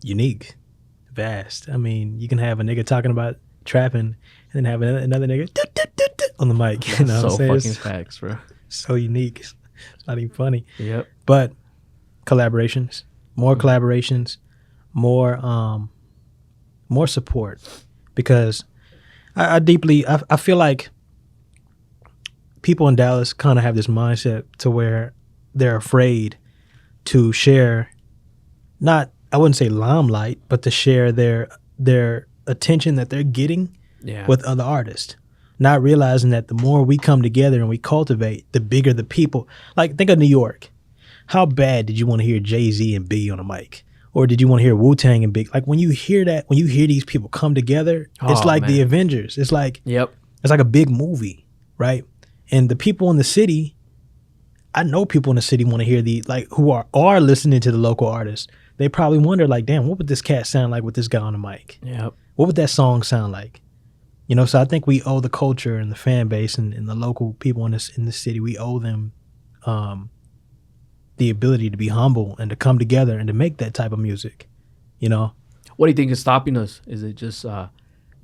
Unique, vast. I mean, you can have a nigga talking about trapping and then have another nigga on the mic. That's so fucking facts, bro. So unique. It's not even funny. Yep. But collaborations, more collaborations, more support, because I feel like people in Dallas kind of have this mindset to where they're afraid to share, I wouldn't say limelight, but to share their attention that they're getting with other artists. Not realizing that the more we come together and we cultivate, the bigger the people. Like, think of New York. How bad did you want to hear Jay-Z and Biggie on a mic? Or did you want to hear Wu-Tang and Big? Like, when you hear these people come together, it's like the Avengers. It's like it's like a big movie, right? And the people in the city, I know people in the city want to hear who are listening to the local artists. They probably wonder, like, damn, what would this cat sound like with this guy on the mic? Yep. What would that song sound like? So I think we owe the culture and the fan base and the local people in the city, we owe them the ability to be humble and to come together and to make that type of music, What do you think is stopping us? Is it just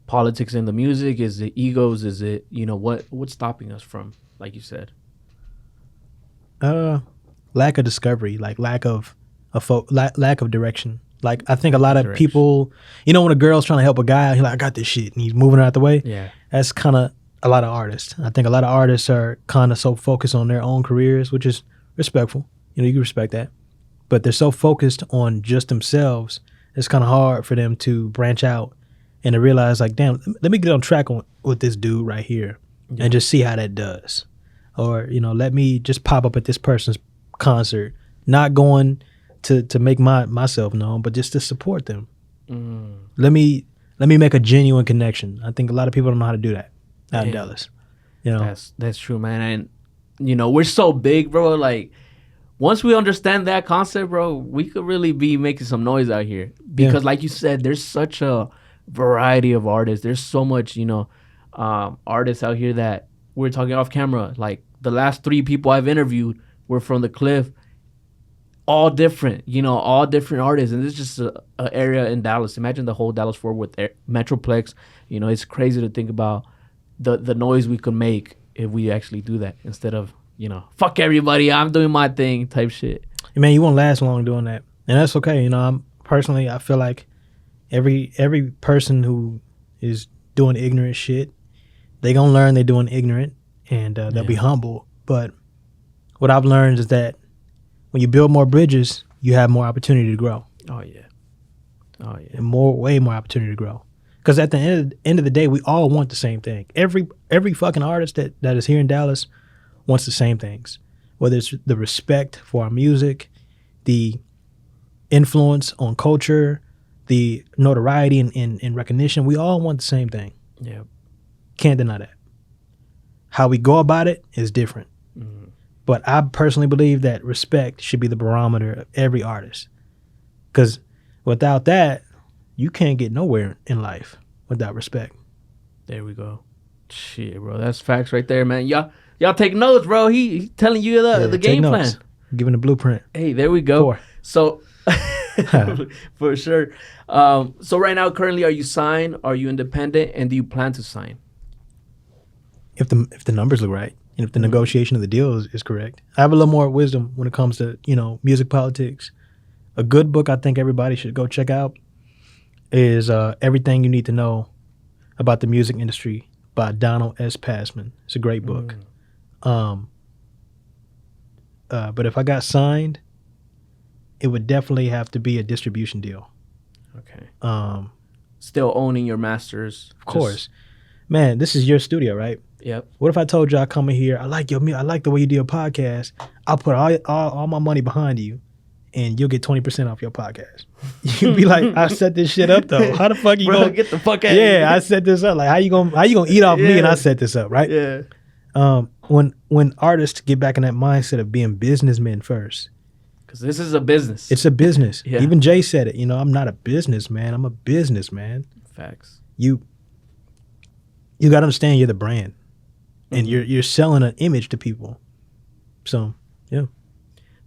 politics in the music? Is it egos? Is it, what's stopping us from, like you said? Lack of discovery, like lack of direction. Like, I think a lot of Direction. people, you know, when a girl's trying to help a guy, he's like, I got this shit, and he's moving her out the way. Yeah. That's kind of a lot of artists. I think a lot of artists are kind of so focused on their own careers, which is respectful. You know, you can respect that. But they're so focused on just themselves, it's kind of hard for them to branch out and to realize, like, damn, let me get on track with this dude right here and just see how that does. Or, you know, let me just pop up at this person's concert, not going to make myself known, but just to support them. Let me make a genuine connection. I think a lot of people don't know how to do that out in Dallas. You know, That's true, man. And you know, we're so big, bro. Like, once we understand that concept, bro, we could really be making some noise out here. Because like you said, there's such a variety of artists. There's so much, you know, artists out here that we're talking off camera. Like, the last 3 people I've interviewed were from the Cliff. All different, you know, all different artists. And this is just a area in Dallas. Imagine the whole Dallas-Fort Worth Metroplex. You know, it's crazy to think about the noise we could make if we actually do that instead of, you know, fuck everybody, I'm doing my thing type shit. man, you won't last long doing that, and that's okay. You know, I feel like every person who is doing ignorant shit, they gonna learn they're doing ignorant, and they'll be humble. But what I've learned is that when you build more bridges, you have more opportunity to grow. Oh yeah. And way more opportunity to grow. Because at the end of the day, we all want the same thing. Every fucking artist that is here in Dallas wants the same things. Whether it's the respect for our music, the influence on culture, the notoriety and recognition, we all want the same thing. Yeah. Can't deny that. How we go about it is different. But I personally believe that respect should be the barometer of every artist. Because without that, you can't get nowhere in life without respect. There we go. Shit, bro. That's facts right there, man. Y'all take notes, bro. He telling you the game plan. Giving the blueprint. Hey, there we go. 4. So, for sure. So right now, currently, are you signed? Are you independent? And do you plan to sign? If the numbers look right, and if the negotiation of the deal is correct. I have a little more wisdom when it comes to, you know, music politics. A good book I think everybody should go check out is Everything You Need to Know About the Music Industry by Donald S. Passman. It's a great book. But if I got signed, it would definitely have to be a distribution deal. Okay. Still owning your masters. Of course. Man, this is your studio, right? Yep. What if I told you I come in here, I like your music, I like the way you do your podcast, I'll put all my money behind you, and you'll get 20% off your podcast. You'd be like, I set this shit up though. How the fuck you gonna get the fuck out of here? Yeah, I set this up. Like, how you gonna eat off me and I set this up, right? Yeah. When artists get back in that mindset of being businessmen first. Because this is a business. It's a business. Yeah. Even Jay said it, you know, I'm not a businessman, I'm a businessman. Facts. You gotta understand you're the brand. And you're selling an image to people. So, yeah.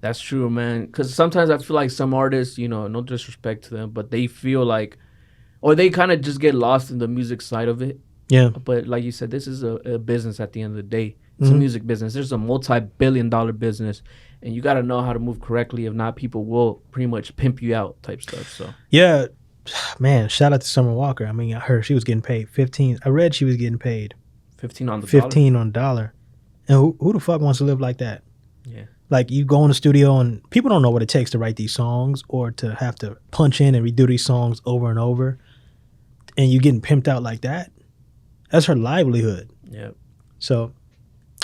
That's true, man. Because sometimes I feel like some artists, you know, no disrespect to them, but they feel like, or they kind of just get lost in the music side of it. Yeah. But like you said, this is a business at the end of the day. It's a music business. There's a multi-billion-dollar business, and you got to know how to move correctly. If not, people will pretty much pimp you out type stuff. So yeah, man, shout out to Summer Walker. I mean, I heard she was getting paid 15. I read she was getting paid 15 on the 15 on the dollar. And who the fuck wants to live like that? Yeah. Like, you go in the studio and people don't know what it takes to write these songs or to have to punch in and redo these songs over and over. And you getting pimped out like that. That's her livelihood. Yeah. So,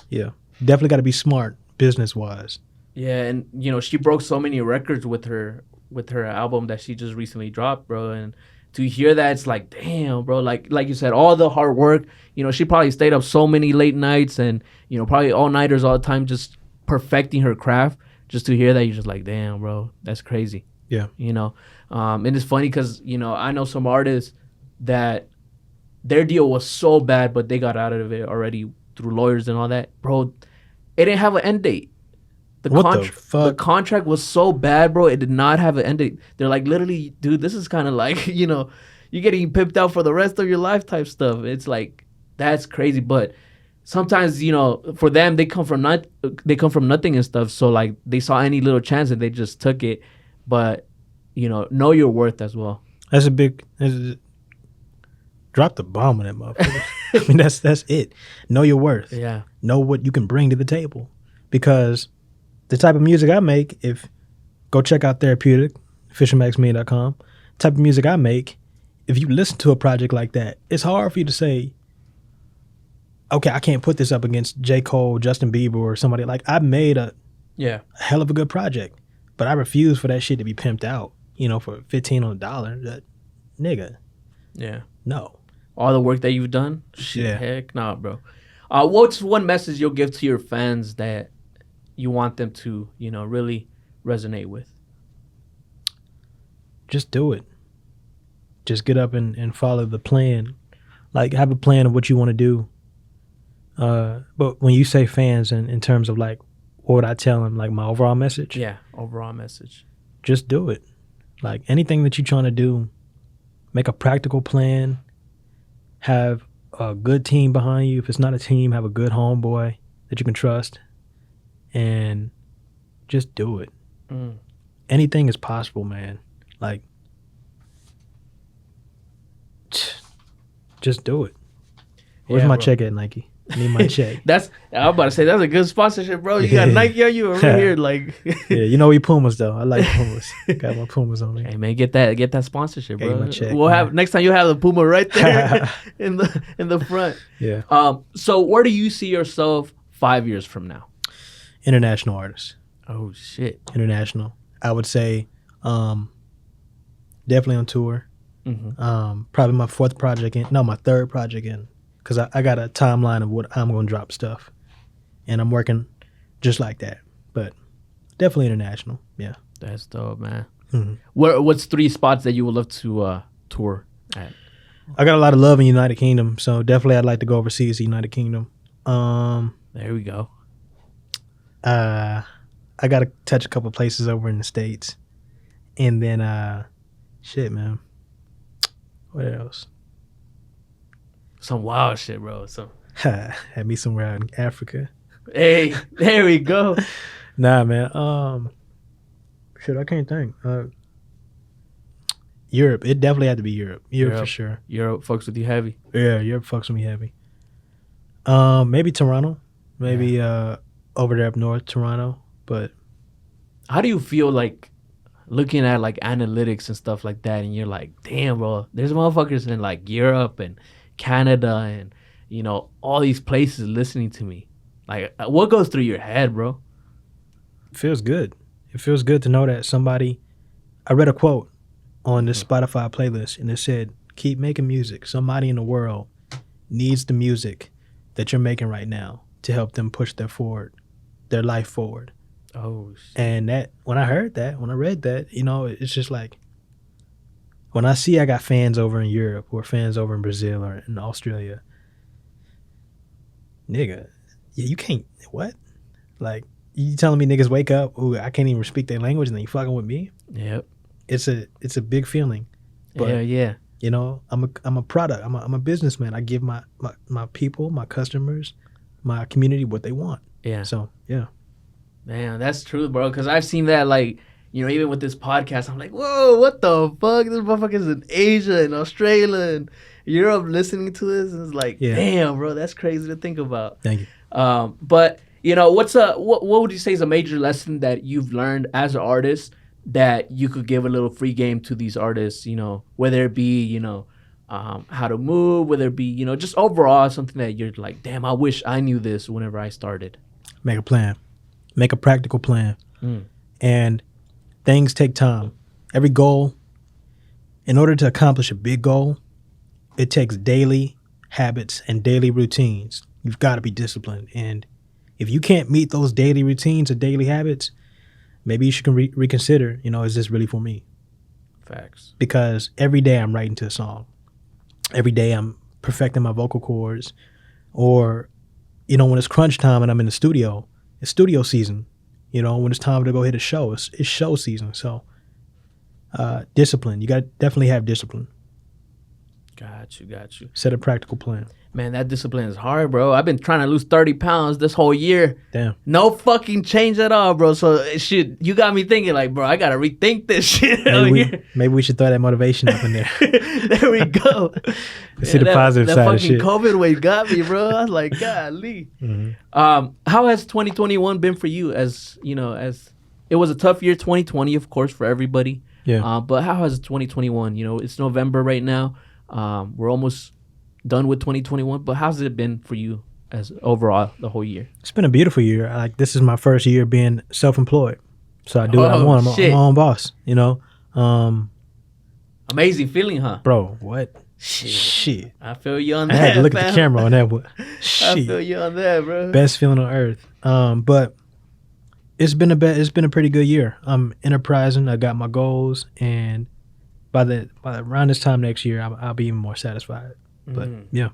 yeah, definitely got to be smart business-wise. Yeah, and, you know, she broke so many records with her album that she just recently dropped, bro. And to hear that, it's like, damn, bro. Like you said, all the hard work. You know, she probably stayed up so many late nights and, you know, probably all-nighters all the time just perfecting her craft. Just to hear that, you're just like, damn, bro, that's crazy. Yeah. You know, and it's funny because, you know, I know some artists that their deal was so bad, but they got out of it already through lawyers and all that. Bro, it didn't have an end date. The contract was so bad, bro. It did not have an end date. They're like, literally, dude, this is kind of like, you know, you're getting pimped out for the rest of your life type stuff. It's like, that's crazy. But sometimes, you know, for them, they come from nothing and stuff. So like, they saw any little chance and they just took it. But know your worth as well. That's a big. Drop the bomb on that motherfucker. I mean, that's it. Know your worth. Yeah. Know what you can bring to the table. Because the type of music I make, go check out Therapeutic, FisherMaxMedia.com. Type of music I make, if you listen to a project like that, it's hard for you to say, okay, I can't put this up against J. Cole, Justin Bieber, or somebody. Like, I made a hell of a good project, but I refuse for that shit to be pimped out, for $15 on the dollar. That nigga. Yeah. No. All the work that you've done? Shit, Yeah. heck nah, bro. What's one message you'll give to your fans that you want them to, really resonate with? Just do it. Just get up and follow the plan. Like, have a plan of what you want to do. But when you say fans in terms of, like, what would I tell them? Like, my overall message? Yeah, overall message. Just do it. Like, anything that you're trying to do, make a practical plan. Have a good team behind you. If it's not a team, have a good homeboy that you can trust. And just do it. Anything is possible, man. Like, just do it. Where's my check at, Nike? I need my check. I'm about to say, that's a good sponsorship, bro. You got Nike on you over here, like. Yeah, we Pumas though. I like Pumas. Got my Pumas on me. Hey man, get that sponsorship, bro. My check, we'll have next time you'll have the Puma right there in the front. Yeah. So where do you see yourself 5 years from now? International artist. Oh shit. International. I would say, definitely on tour. Probably my third project in. Because I got a timeline of what I'm going to drop stuff. And I'm working just like that. But definitely international. Yeah. That's dope, man. Mm-hmm. What's 3 spots that you would love to tour at? I got a lot of love in United Kingdom. So definitely I'd like to go overseas to United Kingdom. There we go. I got to touch a couple places over in the States. And then, shit, man. What else? Some wild shit, bro. Had me somewhere out in Africa. Hey, there we go. Nah, man. Shit, I can't think. Europe. It definitely had to be Europe. Europe for sure. Europe fucks with you heavy. Yeah, Europe fucks with me heavy. Maybe Toronto. Maybe over there up north, Toronto. But how do you feel like looking at like analytics and stuff like that, and you're like, damn, bro, there's motherfuckers in like Europe and Canada and all these places listening to me. Like, what goes through your head, bro? It feels good. It feels good to know that somebody. I read a quote on this Spotify playlist, and it said, "Keep making music. Somebody in the world needs the music that you're making right now to help them push their life forward." Oh shit. And when I read that, it's just like, when I see I got fans over in Europe or fans over in Brazil or in Australia, nigga, you can't, what? Like, you telling me niggas wake up, ooh, I can't even speak their language, and then you fucking with me? Yep. It's a big feeling. But, yeah. I'm a product. I'm a businessman. I give my people, my customers, my community what they want. Yeah. So, yeah. Man, that's true, bro. Because I've seen that, like, even with this podcast, I'm like, whoa, what the fuck? This motherfucker's in Asia and Australia and Europe listening to this. And it's like, damn, bro, that's crazy to think about. Thank you. But, what would you say is a major lesson that you've learned as an artist that you could give a little free game to these artists, whether it be, how to move, whether it be, just overall something that you're like, damn, I wish I knew this whenever I started. Make a plan. Make a practical plan. And things take time. Every goal, in order to accomplish a big goal, it takes daily habits and daily routines. You've got to be disciplined. And if you can't meet those daily routines or daily habits, maybe you should reconsider, is this really for me? Facts. Because every day I'm writing to a song. Every day I'm perfecting my vocal cords. Or, when it's crunch time and I'm in the studio, it's studio season. When it's time to go hit a show, it's show season. So, discipline. You got to definitely have discipline. Got you. Set a practical plan. Man, that discipline is hard, bro. I've been trying to lose 30 pounds this whole year. Damn. No fucking change at all, bro. So, shit, you got me thinking, like, bro, I got to rethink this shit. Maybe we should throw that motivation up in there. There we go. See the positive side of shit. That fucking COVID wave got me, bro. I was like, golly. How has 2021 been for you? As you know, as it was a tough year, 2020, of course, for everybody. Yeah. But how has 2021? You know, it's November right now. We're almost done with 2021. But how's it been for you as overall the whole year? It's been a beautiful year. Like, this is my first year being self-employed, so I do what I want. I'm my own boss. You know. Amazing feeling, huh? Bro, what? Shit. I feel you on that. I had to look at the camera on that one. Shit. I feel you on that, bro. Best feeling on earth. But it's been a pretty good year. I'm enterprising. I got my goals, and by around this time next year, I'll be even more satisfied. But yeah.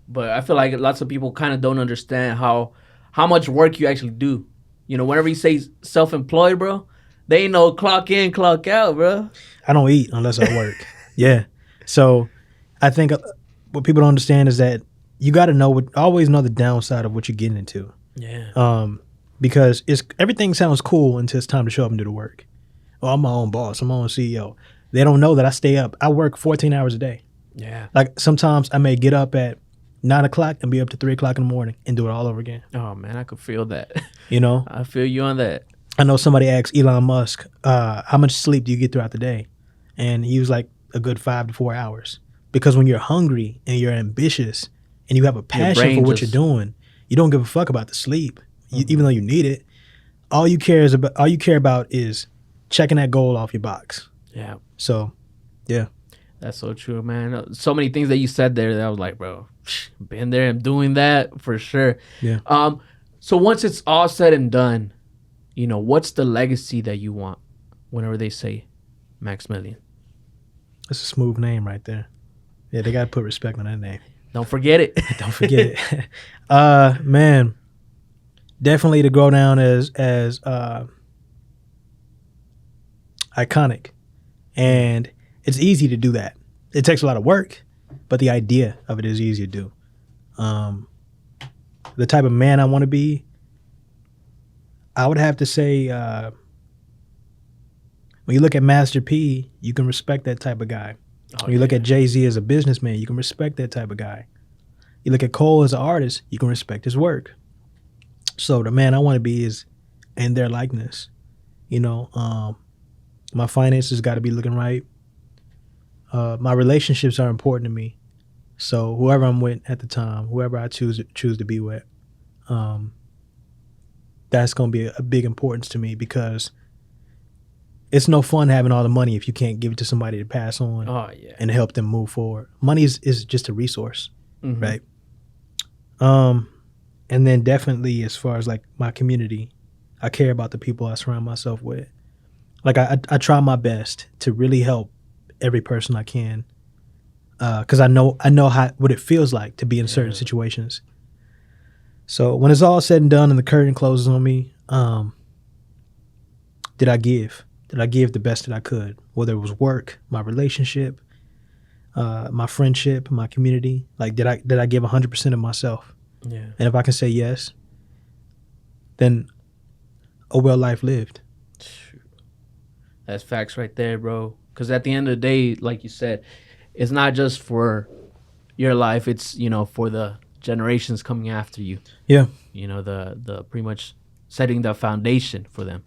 But I feel like lots of people kind of don't understand how much work you actually do. You know, whenever you say self-employed, bro, they ain't no clock in, clock out, bro. I don't eat unless I work. Yeah. So I think what people don't understand is that you got to always know the downside of what you're getting into. Yeah. Because everything sounds cool until it's time to show up and do the work. Oh, I'm my own boss. I'm my own CEO. They don't know that I stay up. I work 14 hours a day. Yeah. Like, sometimes I may get up at 9 o'clock and be up to 3 o'clock in the morning and do it all over again. Oh, man, I could feel that. You know? I feel you on that. I know somebody asked Elon Musk, how much sleep do you get throughout the day? And he was like, a good 5 to 4 hours. Because when you're hungry and you're ambitious and you have a passion for what you're doing, you don't give a fuck about the sleep, even though you need it. All you care about is checking that goal off your box. Yeah. So, yeah. That's so true, man. So many things that you said there that I was like, bro, been there and doing that for sure. Yeah. So once it's all said and done, you know, what's the legacy that you want whenever they say Maximilian? That's a smooth name right there. Yeah, they got to put respect on that name. Don't forget it. Don't forget it. Man, definitely to go down as iconic. And it's easy to do that. It takes a lot of work, but the idea of it is easy to do. The type of man I want to be, I would have to say, when you look at Master P, you can respect that type of guy. When you look at Jay-Z as a businessman, you can respect that type of guy. You look at Cole as an artist, you can respect his work. So the man I want to be is in their likeness. You know, my finances got to be looking right. My relationships are important to me. So whoever I'm with at the time, whoever I choose to be with, that's going to be a big importance to me, because it's no fun having all the money if you can't give it to somebody to pass on and help them move forward. Money is just a resource, right? And then definitely as far as like my community, I care about the people I surround myself with. Like I try my best to really help every person I can, because I know what it feels like to be in certain situations. So when it's all said and done and the curtain closes on me, did I give? Did I give the best that I could? Whether it was work, my relationship, my friendship, my community. Like, did I give 100% of myself? Yeah. And if I can say yes, then a well life lived. That's facts right there, bro. Because at the end of the day, like you said, it's not just for your life. It's, you know, for the generations coming after you. Yeah. You know, the pretty much setting the foundation for them.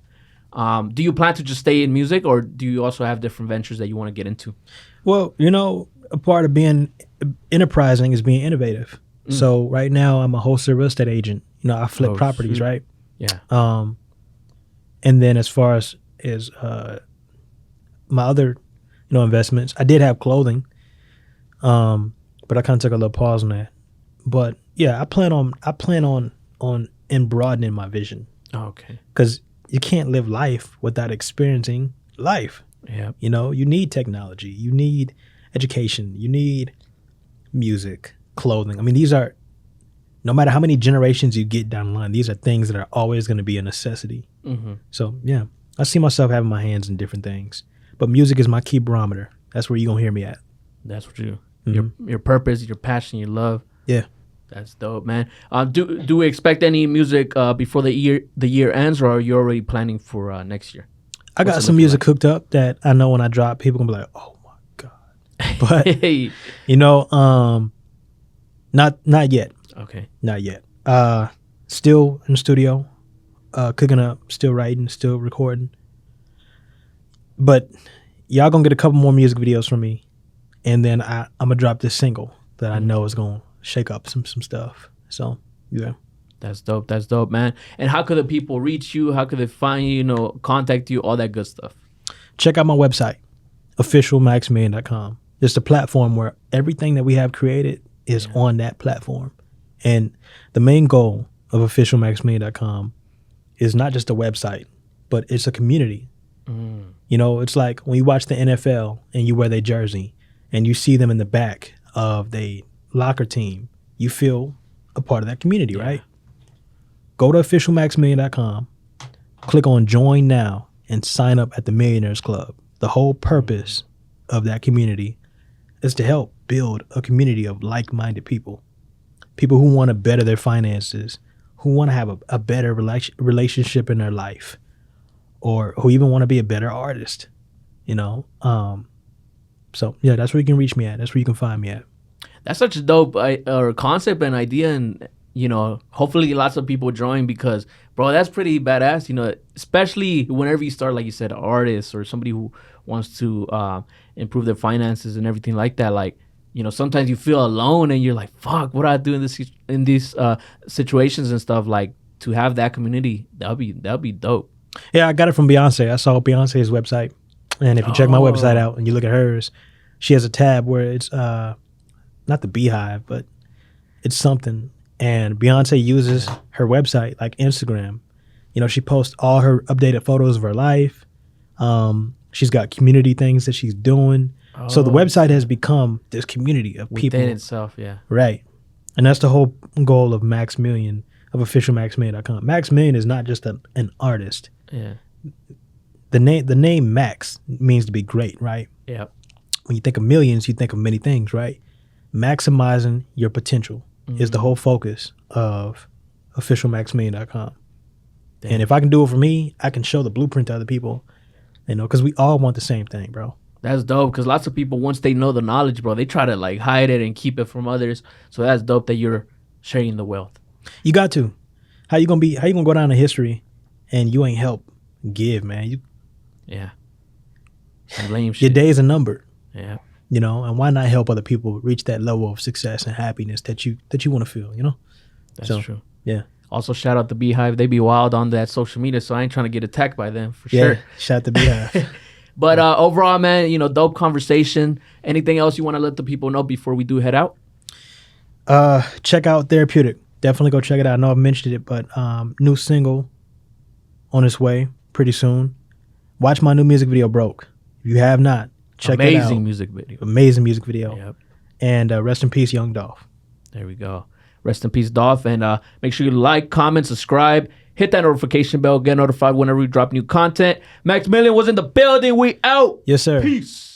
Do you plan to just stay in music, or do you also have different ventures that you want to get into? Well, you know, a part of being enterprising is being innovative. So right now I'm a wholesale real estate agent. You know, I flip properties, sweet. right? Yeah. And then as far as my other, you know, investments, I did have clothing, but I kind of took a little pause on that. But yeah, I plan on broadening my vision. Okay. Because you can't live life without experiencing life. Yeah. You know, you need technology, you need education, you need music, clothing. I mean, these are, no matter how many generations you get down the line, these are things that are always going to be a necessity. So yeah, I see myself having my hands in different things, but music is my key barometer. That's where you're going to hear me at. That's what you, your purpose, your passion, your love. Yeah. That's dope, man. Do we expect any music before the year ends, or are you already planning for next year? I got some music cooked up that I know when I drop, people gonna be like, "Oh my god!" But you know, not yet. Okay, not yet. Still in the studio, cooking up, still writing, still recording. But y'all gonna get a couple more music videos from me, and then I'm gonna drop this single that I know is gonna shake up some stuff. So yeah. That's dope. That's dope, man. And how could the people reach you? How could they find you, contact you, all that good stuff? Check out my website, officialmaxmillion.com. It's a platform where everything that we have created is on that platform. And the main goal of officialmaxmillion.com is not just a website, but it's a community. You know, it's like when you watch the NFL and you wear their jersey and you see them in the back of the locker team, you feel a part of that community, right? Go to officialmaxmillion.com, click on join now, and sign up at the Millionaires Club. The whole purpose of that community is to help build a community of like-minded people who want to better their finances, who want to have a better relationship in their life, or who even want to be a better artist, So yeah, that's where you can reach me at. That's where you can find me at. That's such a dope concept and idea, and hopefully lots of people join, because bro, that's pretty badass. Especially whenever you start, like you said, an artist or somebody who wants to improve their finances and everything like that. Like, sometimes you feel alone and you're like, fuck, what do I do in these situations and stuff. Like, to have that community, that'll be dope. Yeah, I got it from Beyonce. I saw Beyonce's website, and if you check my website out and you look at hers, she has a tab where it's not the Beehive, but it's something. And Beyonce uses her website like Instagram. She posts all her updated photos of her life. She's got community things that she's doing. So the website has become this community of people. Within itself, yeah. Right. And that's the whole goal of Max Million, of officialmaxmillion.com. Max Million is not just an artist. Yeah. The name Max means to be great, right? Yeah. When you think of millions, you think of many things, right? Maximizing your potential is the whole focus of officialmaxmillion.com. Damn. And if I can do it for me, I can show the blueprint to other people, because we all want the same thing, bro. That's dope, because lots of people, once they know the knowledge, bro, they try to like hide it and keep it from others. So that's dope that you're sharing the wealth. You got to. How you gonna go down in history and you ain't help give, man? Yeah. And lame shit. Your days are numbered. Yeah. And why not help other people reach that level of success and happiness that you want to feel, That's true. Yeah. Also, shout out the Beehive. They be wild on that social media, so I ain't trying to get attacked by them for Yeah, sure. shout out the Beehive. But overall, man, dope conversation. Anything else you want to let the people know before we do head out? Check out Therapeutic. Definitely go check it out. I know I've mentioned it, but new single on its way pretty soon. Watch my new music video, Broke. If you have not, check it out. Amazing music video. Amazing music video. Yep. And rest in peace, Young Dolph. There we go. Rest in peace, Dolph. And make sure you like, comment, subscribe. Hit that notification bell. Get notified whenever we drop new content. Max Million was in the building. We out. Yes, sir. Peace.